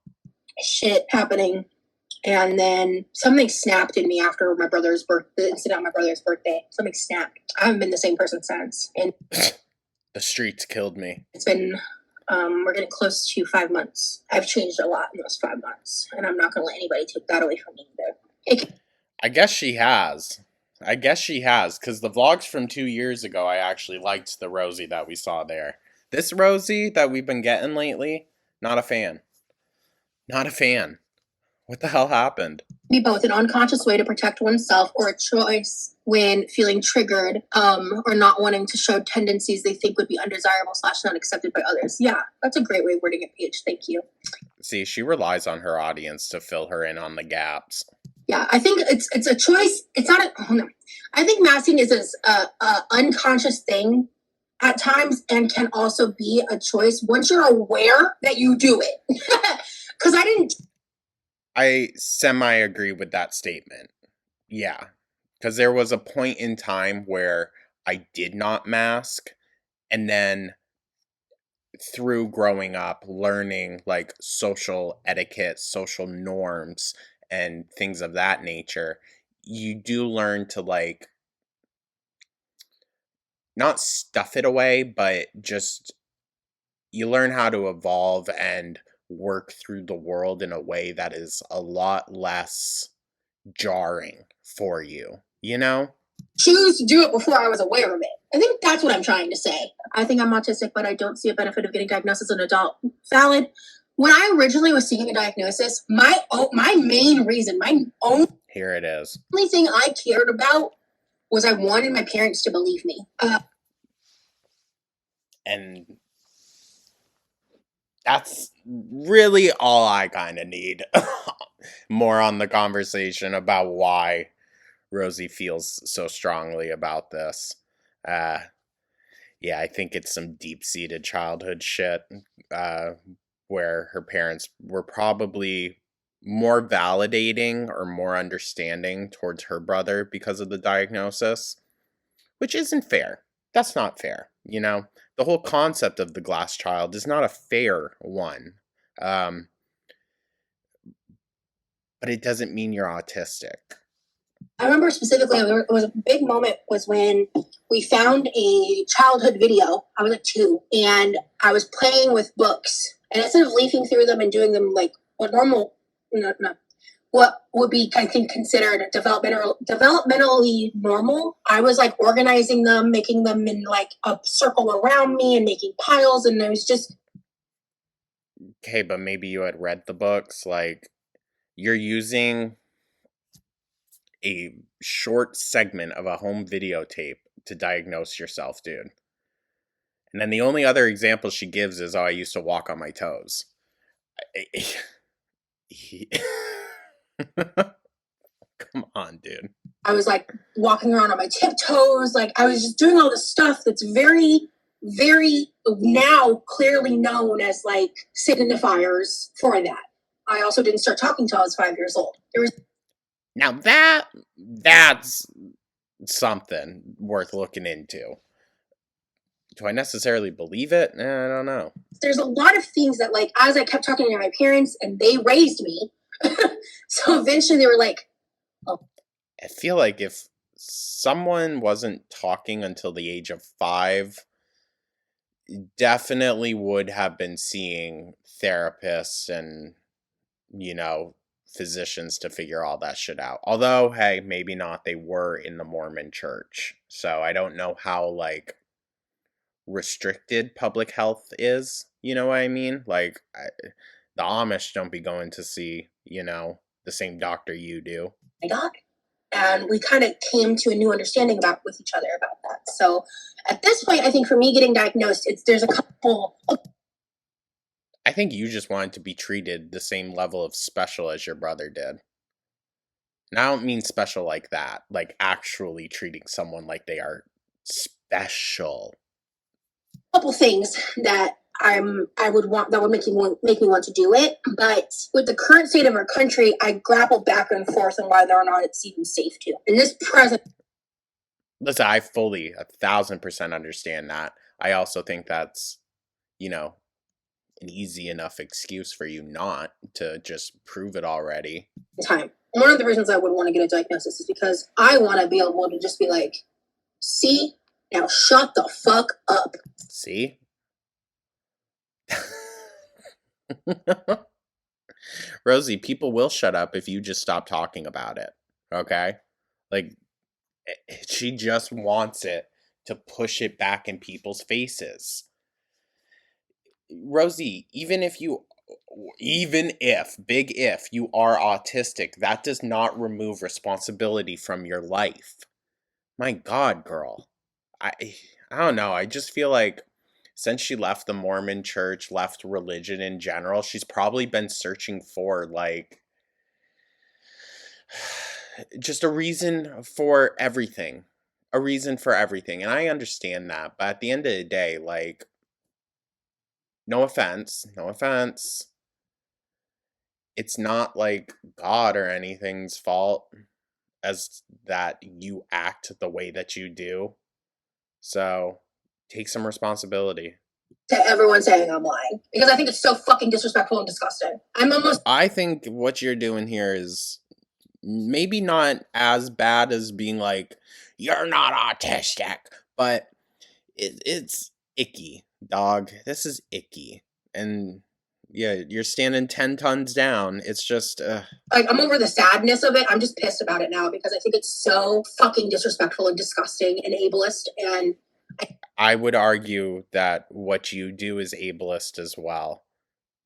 [SPEAKER 4] shit happening. And then something snapped in me after the incident on my brother's birthday. Something snapped. I haven't been the same person since. And
[SPEAKER 1] the streets killed me.
[SPEAKER 4] it's been, we're getting close to 5 months. I've changed a lot in those 5 months. And I'm not going to let anybody take that away from me either.
[SPEAKER 1] I guess she has. Because the vlogs from 2 years ago, I actually liked the Rosee that we saw there. This Rosee that we've been getting lately, not a fan. Not a fan. What the hell happened?
[SPEAKER 4] Be both an unconscious way to protect oneself or a choice when feeling triggered or not wanting to show tendencies they think would be undesirable / not accepted by others. Yeah, that's a great way of wording it, Paige. Thank you.
[SPEAKER 1] See, she relies on her audience to fill her in on the gaps.
[SPEAKER 4] Yeah, I think it's a choice. It's not I think masking is a unconscious thing at times and can also be a choice once you're aware that you do it. Because
[SPEAKER 1] I semi-agree with that statement. Yeah. Because there was a point in time where I did not mask, and then through growing up, learning like social etiquette, social norms, and things of that nature, you do learn to like not stuff it away, but just you learn how to evolve and work through the world in a way that is a lot less jarring for you, you know?
[SPEAKER 4] choose to do it before I was aware of it. I think that's what I'm trying to say. I think I'm autistic, but I don't see a benefit of getting diagnosed as an adult. Valid. when I originally was seeking a diagnosis, my main reason, my only
[SPEAKER 1] Here it is.
[SPEAKER 4] thing I cared about was I wanted my parents to believe me.
[SPEAKER 1] And that's really all I kind of need. More on the conversation about why Rosee feels so strongly about this. Yeah, I think it's some deep-seated childhood shit where her parents were probably more validating or more understanding towards her brother because of the diagnosis, which isn't fair. That's not fair, you know? The whole concept of the glass child is not a fair one. Um, but it doesn't mean you're autistic.
[SPEAKER 4] I remember specifically, it was a big moment was when we found a childhood video. I was like 2, and I was playing with books. And instead of leafing through them and doing them like what what would be, I think, considered developmentally normal, I was like organizing them, making them in like a circle around me and making piles. And it was just.
[SPEAKER 1] Okay, but maybe you had read the books. Like, you're using a short segment of a home videotape to diagnose yourself, dude. And then the only other example she gives is, oh, I used to walk on my toes. Come on, dude.
[SPEAKER 4] I was like walking around on my tiptoes. Like I was just doing all this stuff that's very, very now clearly known as like signifiers for that. I also didn't start talking till I was 5 years old.
[SPEAKER 1] Now that's something worth looking into. Do I necessarily believe it? I don't know.
[SPEAKER 4] There's a lot of things that, like, as I kept talking to my parents and they raised me, so eventually they were like,
[SPEAKER 1] oh. I feel like if someone wasn't talking until the age of 5, definitely would have been seeing therapists and, you know, physicians to figure all that shit out. Although, hey, maybe not. They were in the Mormon church. So I don't know how, like, restricted public health is. You know what I mean? Like, the Amish don't be going to see, you know, the same doctor you do.
[SPEAKER 4] My doc. And we kind of came to a new understanding with each other about that. So at this point, I think for me getting diagnosed, there's a couple.
[SPEAKER 1] I think you just wanted to be treated the same level of special as your brother did. And I don't mean special like that, like actually treating someone like they are special.
[SPEAKER 4] Couple things that I would want that would make me want to do it, but with the current state of our country, I grapple back and forth on whether or not it's even safe to. In this present,
[SPEAKER 1] listen, I fully 1,000% understand that. I also think that's, you know, an easy enough excuse for you not to just prove it already.
[SPEAKER 4] Time. One of the reasons I would want to get a diagnosis is because I want to be able to just be like, see, now shut the fuck up.
[SPEAKER 1] See? Rosee, people will shut up if you just stop talking about it. Okay? Like, she just wants it to push it back in people's faces. Rosee, big if you are autistic, that does not remove responsibility from your life. My God, girl. I don't know. I just feel like since she left the Mormon church, left religion in general, she's probably been searching for, like, just a reason for everything. A reason for everything. And I understand that. But at the end of the day, like, no offense. It's not like God or anything's fault as that you act the way that you do. So, take some responsibility.
[SPEAKER 4] To everyone saying I'm lying. Because I think it's so fucking disrespectful and disgusting.
[SPEAKER 1] I think what you're doing here is maybe not as bad as being like, you're not autistic, but it's icky, dog. This is icky. And yeah, you're standing 10 tons down. It's just
[SPEAKER 4] like, I'm over the sadness of it. I'm just pissed about it now because I think it's so fucking disrespectful and disgusting and ableist. And
[SPEAKER 1] I would argue that what you do is ableist as well.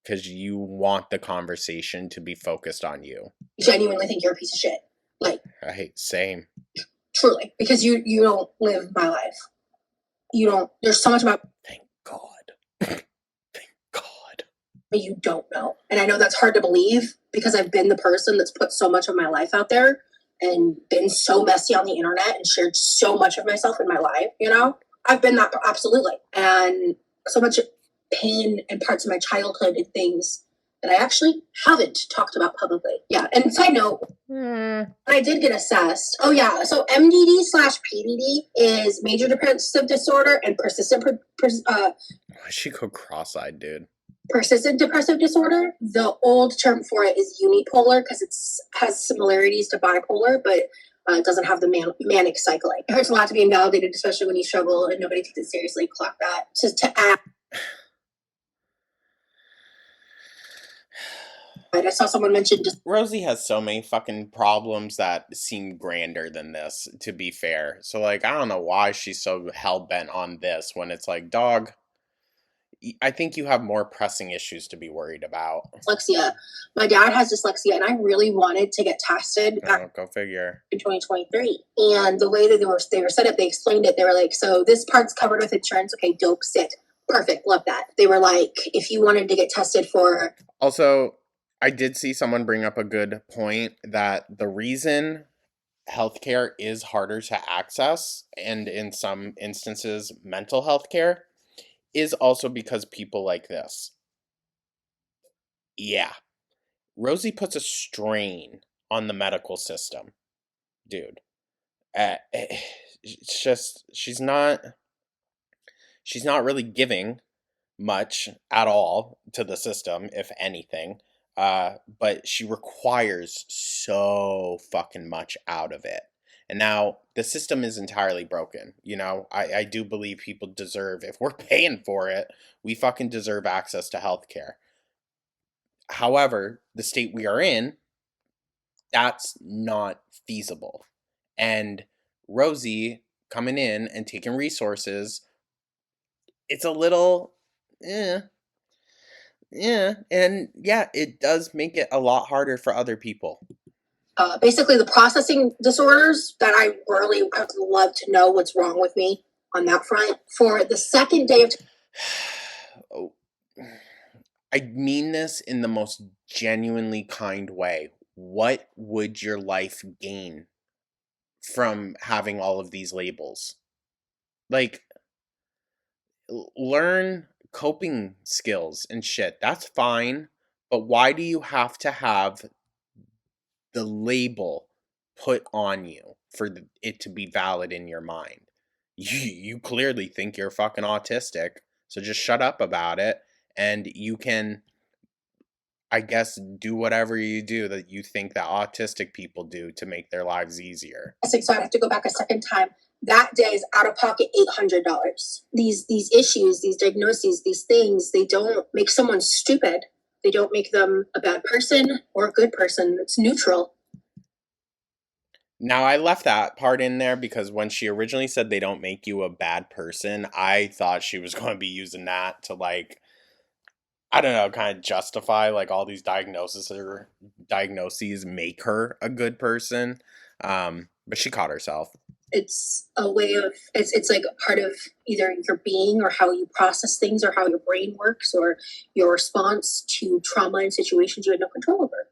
[SPEAKER 1] because you want the conversation to be focused on you.
[SPEAKER 4] Genuinely think you're a piece of shit. Like,
[SPEAKER 1] Right, same.
[SPEAKER 4] truly, because you don't live my life. You don't. There's so much about
[SPEAKER 1] Thank God. Thank God.
[SPEAKER 4] me you don't know, and I know that's hard to believe because I've been the person that's put so much of my life out there and been so messy on the internet and shared so much of myself in my life. You know, I've been that absolutely, and so much pain and parts of my childhood and things that I actually haven't talked about publicly. Yeah, and side note. I did get assessed. Oh yeah, so MDD/PDD is major depressive disorder and
[SPEAKER 1] Why'd she go cross-eyed, dude?
[SPEAKER 4] persistent depressive disorder. The old term for it is unipolar because it has similarities to bipolar, but it doesn't have the manic cycling. It hurts a lot to be invalidated, especially when you struggle and nobody takes it seriously. Clock that. To act. I saw someone mention just
[SPEAKER 1] Rosee has so many fucking problems that seem grander than this, to be fair. So, like, I don't know why she's so hell-bent on this when it's like, dog, I think you have more pressing issues to be worried about.
[SPEAKER 4] dyslexia. My dad has dyslexia, and I really wanted to get tested back
[SPEAKER 1] Oh, go figure.
[SPEAKER 4] in 2023. And the way that they were set up, they explained it. They were like, so this part's covered with insurance. Okay, dope, sit. Perfect, love that. They were like, if you wanted to get tested for...
[SPEAKER 1] Also, I did see someone bring up a good point that the reason healthcare is harder to access, and in some instances, mental health care, is also because people like this. Yeah. Rosee puts a strain on the medical system. Dude. It's just, she's not really giving much at all to the system, if anything. But she requires so fucking much out of it. And now the system is entirely broken. You know, I do believe people deserve, if we're paying for it, we fucking deserve access to healthcare. However, the state we are in, that's not feasible. And Rosee coming in and taking resources, it's a little, and yeah, it does make it a lot harder for other people.
[SPEAKER 4] Basically, the processing disorders that I would love to know what's wrong with me on that front. For the second day of...
[SPEAKER 1] Oh, I mean this in the most genuinely kind way. What would your life gain from having all of these labels? Like, learn coping skills and shit. That's fine. But why do you have to have the label put on you for it to be valid in your mind? You clearly think you're fucking autistic. So just shut up about it. And you can, I guess, do whatever you do that you think that autistic people do to make their lives easier.
[SPEAKER 4] So I have to go back a second time. That day is out of pocket $800. These issues, these diagnoses, these things, they don't make someone stupid. They don't make them a bad person or a good person. It's neutral.
[SPEAKER 1] Now, I left that part in there because when she originally said they don't make you a bad person, I thought she was going to be using that to, like, I don't know, kind of justify, like, all these diagnoses make her a good person. But she caught herself.
[SPEAKER 4] It's a way of, it's like part of either your being or how you process things or how your brain works or your response to trauma and situations you had no control over.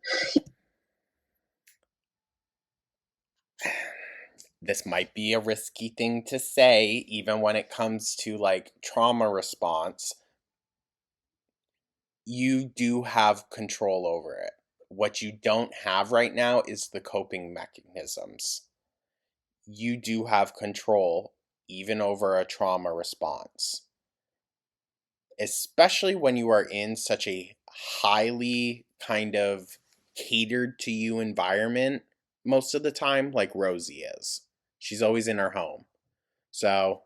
[SPEAKER 1] This might be a risky thing to say, even when it comes to, like, trauma response. You do have control over it. What you don't have right now is the coping mechanisms. You do have control even over a trauma response. Especially when you are in such a highly kind of catered to you environment most of the time, like Rosee is. She's always in her home. So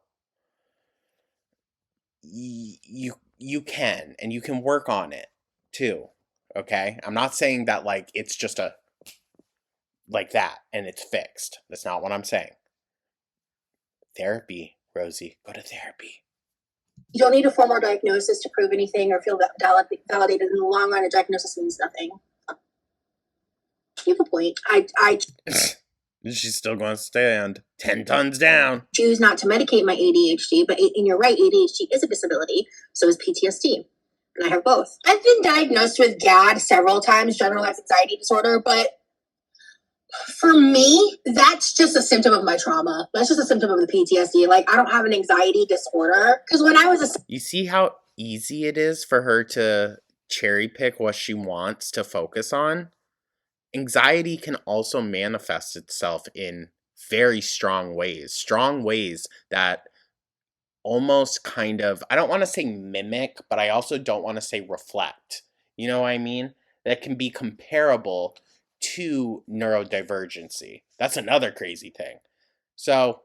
[SPEAKER 1] you can, and you can work on it too. Okay? I'm not saying that, like, it's just a like that and it's fixed. That's not what I'm saying. Therapy, Rosee. Go to therapy.
[SPEAKER 4] You don't need a formal diagnosis to prove anything or feel validated in the long run. A diagnosis means nothing. You have a point. I
[SPEAKER 1] She's still going to stand 10 tons down.
[SPEAKER 4] choose not to medicate my ADHD, but and you're right, ADHD is a disability. So is PTSD. And I have both. I've been diagnosed with GAD several times, generalized anxiety disorder, but for me, that's just a symptom of my trauma. That's just a symptom of the PTSD. Like, I don't have an anxiety disorder. Because when I was a...
[SPEAKER 1] You see how easy it is for her to cherry pick what she wants to focus on? Anxiety can also manifest itself in very strong ways that almost kind of, I don't want to say mimic, but I also don't want to say reflect. You know what I mean? That can be comparable to neurodivergency. That's another crazy thing. So,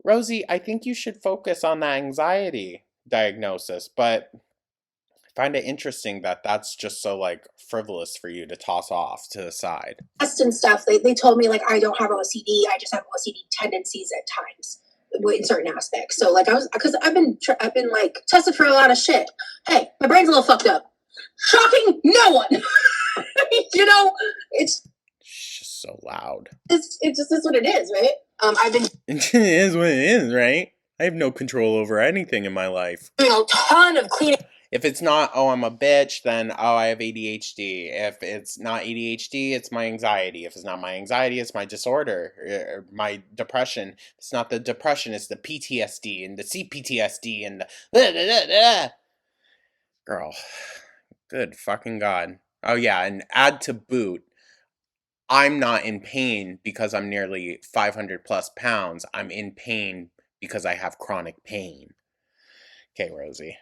[SPEAKER 1] Rosee, I think you should focus on that anxiety diagnosis, but I find it interesting that that's just so like frivolous for you to toss off to the side.
[SPEAKER 4] And stuff, they told me like I don't have OCD, I just have OCD tendencies at times in certain aspects. So like because I've been like tested for a lot of shit. Hey, my brain's a little fucked up. Shocking no one. You know, it's
[SPEAKER 1] just so loud.
[SPEAKER 4] It just is what it is, right? I've been
[SPEAKER 1] It is what it is, right? I have no control over anything in my life.
[SPEAKER 4] doing a ton of cleaning.
[SPEAKER 1] If it's not, oh, I'm a bitch, then, oh, I have ADHD. If it's not ADHD, it's my anxiety. If it's not my anxiety, it's my disorder, or my depression. If it's not the depression, it's the PTSD and the CPTSD and the... Girl, good fucking God. Oh, yeah, and add to boot, I'm not in pain because I'm nearly 500 plus pounds. I'm in pain because I have chronic pain. Okay, Rosee.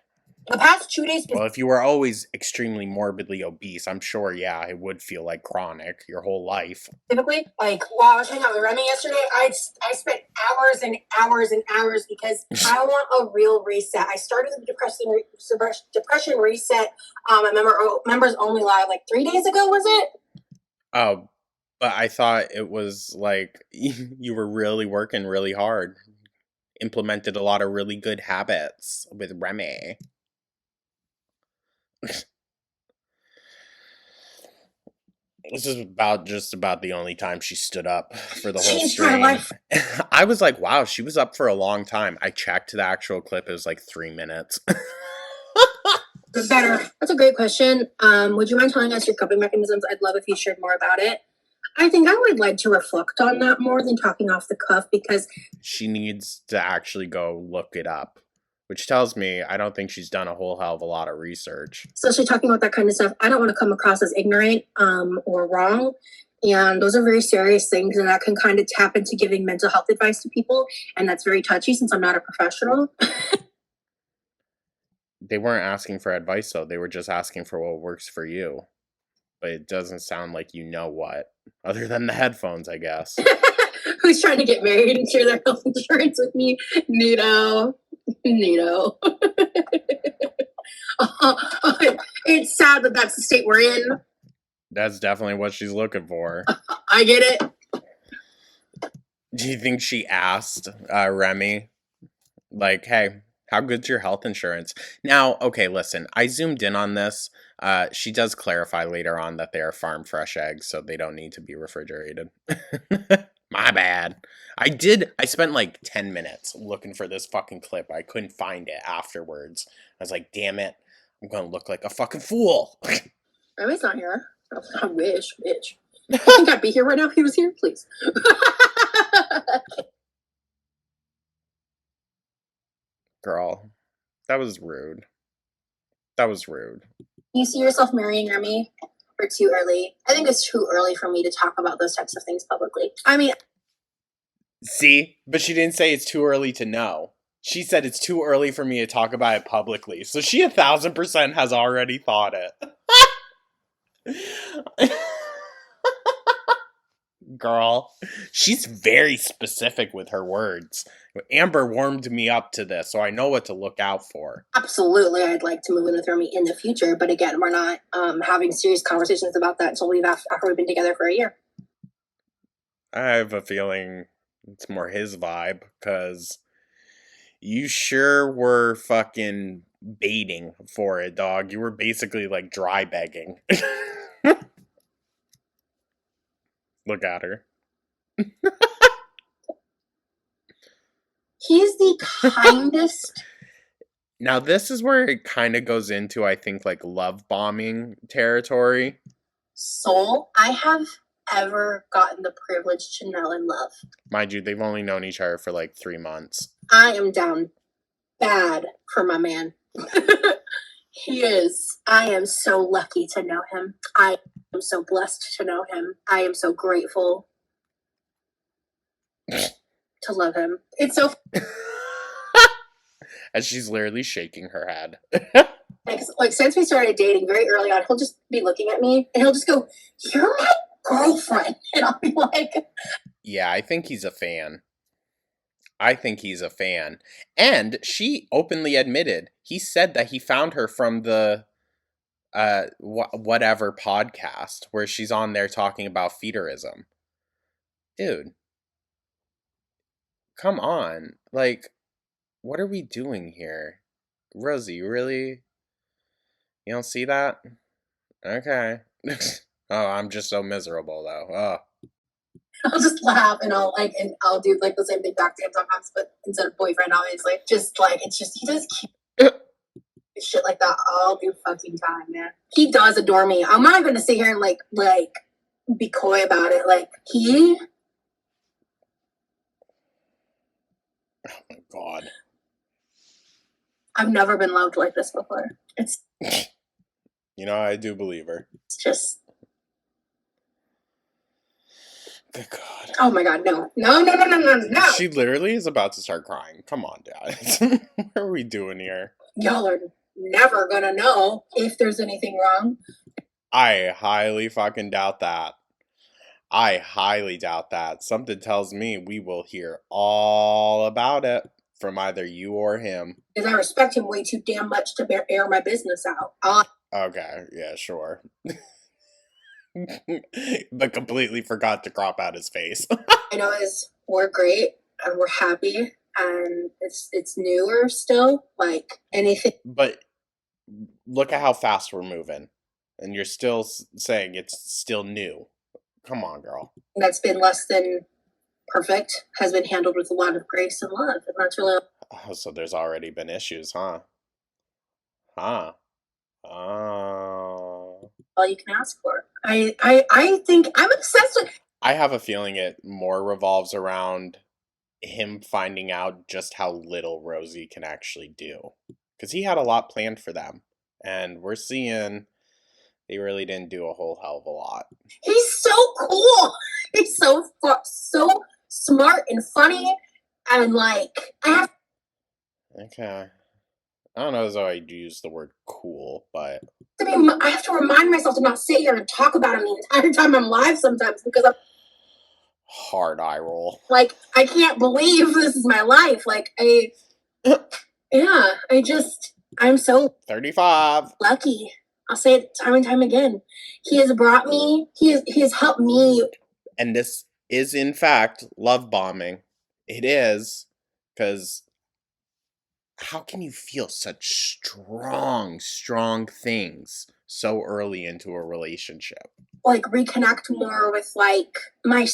[SPEAKER 4] The past 2 days.
[SPEAKER 1] Well, if you were always extremely morbidly obese, I'm sure, yeah, it would feel like chronic your whole life.
[SPEAKER 4] Typically, like while I was hanging out with Remy yesterday, I spent hours and hours and hours because I want a real reset. I started the depression reset members only live like 3 days ago, was it?
[SPEAKER 1] Oh, but I thought it was like you were really working really hard. Implemented a lot of really good habits with Remy. This is just about the only time she stood up for the whole stream. I was like, wow, she was up for a long time. I checked the actual clip. It was like 3 minutes.
[SPEAKER 4] Better. That's a great question. Would you mind telling us your coping mechanisms? I'd love if you shared more about it. I think I would like to reflect on that more than talking off the cuff because
[SPEAKER 1] she needs to actually go look it up. Which tells me I don't think she's done a whole hell of a lot of research.
[SPEAKER 4] Especially talking about that kind of stuff, I don't want to come across as ignorant or wrong. And those are very serious things, and that can kind of tap into giving mental health advice to people. And that's very touchy since I'm not a professional.
[SPEAKER 1] They weren't asking for advice, though. They were just asking for what works for you. But it doesn't sound like you know what. Other than the headphones, I guess.
[SPEAKER 4] Who's trying to get married and share their health insurance with me? Neato. It's sad that that's the state we're in.
[SPEAKER 1] That's definitely what she's looking for.
[SPEAKER 4] I get it.
[SPEAKER 1] Do you think she asked Remy, like, hey, how good's your health insurance? Now, okay, listen, I zoomed in on this. She does clarify later on that they are farm fresh eggs, so they don't need to be refrigerated. My bad. I spent like 10 minutes looking for this fucking clip. I couldn't find it afterwards. I was like, damn it. I'm going to look like a fucking fool.
[SPEAKER 4] Remy's not here. I wish, bitch. You think I'd be here right now if he was here? Please.
[SPEAKER 1] Girl, that was rude. That was rude.
[SPEAKER 4] You see yourself marrying Remy? Or too early? I think it's too early for me to talk about those types of things publicly. I mean...
[SPEAKER 1] See? But she didn't say it's too early to know. She said it's too early for me to talk about it publicly. So she 1,000% has already thought it. Girl, she's very specific with her words. Amber warmed me up to this, so I know what to look out for.
[SPEAKER 4] Absolutely, I'd like to move in with Remy in the future, but again, we're not having serious conversations about that until after we've been together for a year.
[SPEAKER 1] I have a feeling it's more his vibe, because You sure were fucking baiting for it, dog. You were basically like dry begging. Look at her.
[SPEAKER 4] He's the kindest.
[SPEAKER 1] Now, this is where it kind of goes into, I think, like love bombing territory.
[SPEAKER 4] Soul I have ever gotten the privilege to know and love.
[SPEAKER 1] Mind you, they've only known each other for like 3 months.
[SPEAKER 4] I am down bad for my man. He is. I am so lucky to know him. I am so blessed to know him. I am so grateful to love him. It's so
[SPEAKER 1] As she's literally shaking her head.
[SPEAKER 4] like since we started dating very early on, he'll just be looking at me and he'll just go, "You're my girlfriend," and I'll be like,
[SPEAKER 1] Yeah, I think he's a fan. I think he's a fan. And she openly admitted, he said that he found her from the whatever podcast where she's on there talking about feederism. Dude, come on. Like, what are we doing here? Rosee, really? You don't see that? Okay. Oh, I'm just so miserable though. Oh.
[SPEAKER 4] I'll just laugh and I'll do like the same thing back to him sometimes, but instead of boyfriend, obviously. Just like it's just he does cute shit like that all the fucking time, man. He does adore me. I'm not gonna sit here and like be coy about it. Like he
[SPEAKER 1] Oh my god.
[SPEAKER 4] I've never been loved like this before. It's
[SPEAKER 1] You know, I do believe her.
[SPEAKER 4] just
[SPEAKER 1] Good god.
[SPEAKER 4] oh my god, no.
[SPEAKER 1] She literally is about to start crying. Come on, guys. What are we doing here?
[SPEAKER 4] Y'all are never gonna know if there's anything wrong.
[SPEAKER 1] I highly fucking doubt that. I highly doubt that. Something tells me we will hear all about it from either you or him.
[SPEAKER 4] Because I respect him way too damn much to air my business out.
[SPEAKER 1] Okay, yeah, sure. But completely forgot to crop out his face.
[SPEAKER 4] I know is we're great and we're happy and it's newer still. Like anything
[SPEAKER 1] But look at how fast we're moving. And you're still saying it's still new. Come on, girl.
[SPEAKER 4] that's been less than perfect has been handled with a lot of grace and love. And that's really
[SPEAKER 1] Oh, so there's already been issues, huh? Huh? Oh.
[SPEAKER 4] all you can ask for. I think I'm obsessed with
[SPEAKER 1] I have a feeling it more revolves around him finding out just how little Rosee can actually do. Because he had a lot planned for them. And we're seeing they really didn't do a whole hell of a lot.
[SPEAKER 4] he's so cool. He's so smart and funny and like I have
[SPEAKER 1] Okay. I don't know as though I'd use the word cool, but
[SPEAKER 4] I have to remind myself to not sit here and talk about him the entire time I'm live sometimes because I'm
[SPEAKER 1] hard eye roll.
[SPEAKER 4] like, I can't believe this is my life. Like, I'm so
[SPEAKER 1] 35.
[SPEAKER 4] lucky. I'll say it time and time again. He has brought me, he has helped me.
[SPEAKER 1] And this is, in fact, love bombing. It is, because how can you feel such strong things so early into a relationship?
[SPEAKER 4] Like, reconnect more with, like, my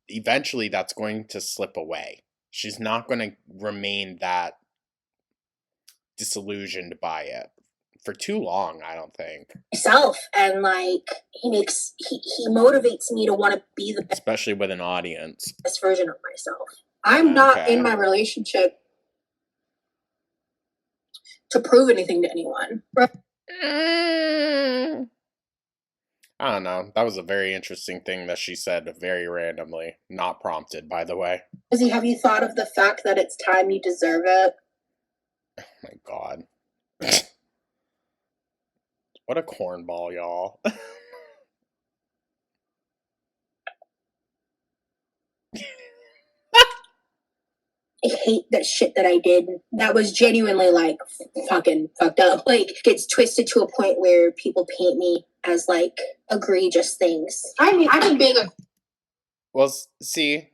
[SPEAKER 1] Eventually, that's going to slip away. She's not going to remain that disillusioned by it for too long, I don't think.
[SPEAKER 4] myself. And, like, he motivates me to want to be the
[SPEAKER 1] Especially with an audience.
[SPEAKER 4] best version of myself. I'm not in my relationship to prove anything to anyone.
[SPEAKER 1] I don't know. That was a very interesting thing that she said very randomly. Not prompted, by the way.
[SPEAKER 4] Rosee, have you thought of the fact that it's time you deserve it?
[SPEAKER 1] Oh my god. What a cornball, y'all.
[SPEAKER 4] I hate that shit that I did. That was genuinely like fucking fucked up. Like gets twisted to a point where people paint me as like egregious things. I mean, I've been being a
[SPEAKER 1] Well, see,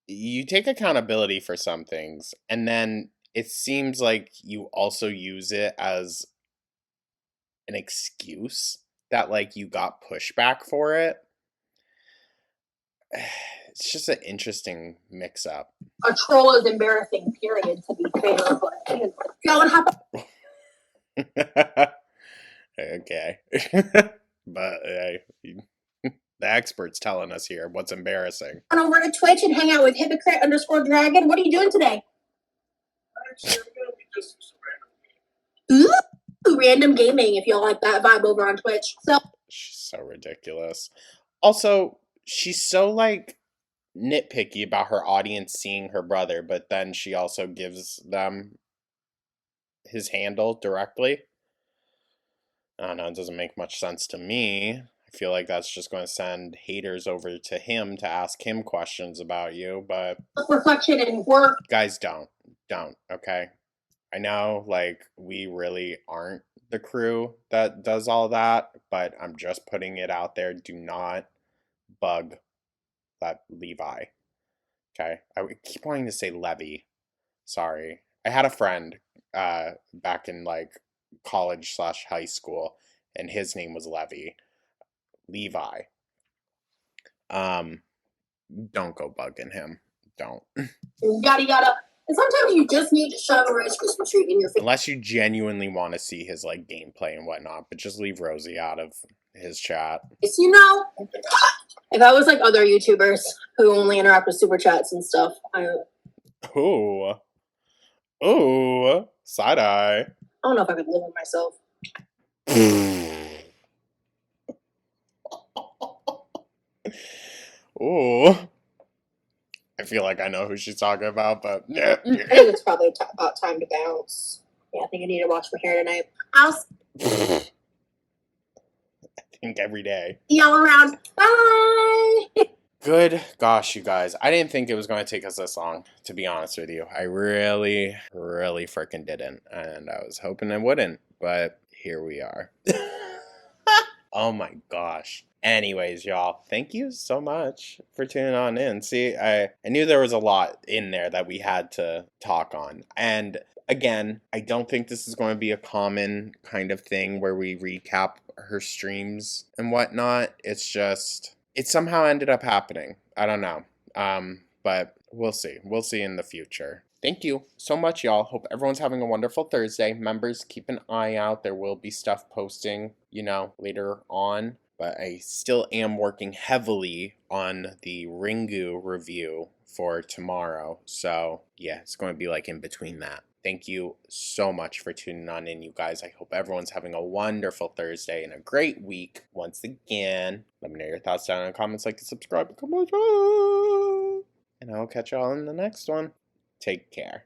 [SPEAKER 1] you take accountability for some things, and then it seems like you also use it as an excuse that, like, you got pushback for it. It's just an interesting mix-up.
[SPEAKER 4] A troll is embarrassing, period, to be fair, but you know what happened?
[SPEAKER 1] Okay. But the expert's telling us here what's embarrassing.
[SPEAKER 4] On over to Twitch and hang out with hypocrite_dragon. What are you doing today? Ooh, random gaming, if y'all like that vibe over on Twitch. So
[SPEAKER 1] She's so ridiculous. Also, she's so, like, nitpicky about her audience seeing her brother, but then she also gives them his handle directly. I don't know, it doesn't make much sense to me. I feel like that's just going to send haters over to him to ask him questions about you, but
[SPEAKER 4] reflection and work.
[SPEAKER 1] guys, don't, okay? I know, like, we really aren't the crew that does all that, but I'm just putting it out there. Do not bug that Levi, okay? I keep wanting to say Levy. Sorry. I had a friend back in, like, college/high school, and his name was Levi. Don't go bugging him. Don't.
[SPEAKER 4] Yada. And sometimes you just need to shove a Rice Krispie treat in your face.
[SPEAKER 1] Unless you genuinely want to see his, like, gameplay and whatnot, but just leave Rosee out of his chat.
[SPEAKER 4] You know, if I was like other YouTubers who only interact with super chats and stuff,
[SPEAKER 1] Ooh, side eye.
[SPEAKER 4] I don't know if I could live with myself.
[SPEAKER 1] Ooh. I feel like I know who she's talking about, but
[SPEAKER 4] I think it's probably about time to bounce. Yeah, I think I need to wash my hair tonight. I'll
[SPEAKER 1] I think every day.
[SPEAKER 4] see y'all around. Bye!
[SPEAKER 1] Good gosh, you guys. I didn't think it was going to take us this long, to be honest with you. I really, really freaking didn't. And I was hoping it wouldn't, but here we are. Oh my gosh. Anyways, y'all, thank you so much for tuning on in. See, I knew there was a lot in there that we had to talk on. And again, I don't think this is going to be a common kind of thing where we recap her streams and whatnot. It's just, it somehow ended up happening. I don't know. But we'll see. We'll see in the future. Thank you so much, y'all. Hope everyone's having a wonderful Thursday. Members, keep an eye out. There will be stuff posting, later on. But I still am working heavily on the Ringu review for tomorrow. So, yeah, it's going to be like in between that. Thank you so much for tuning on in, you guys. I hope everyone's having a wonderful Thursday and a great week. Once again, let me know your thoughts down in the comments, like and subscribe, and come on. And I will catch y'all in the next one. Take care.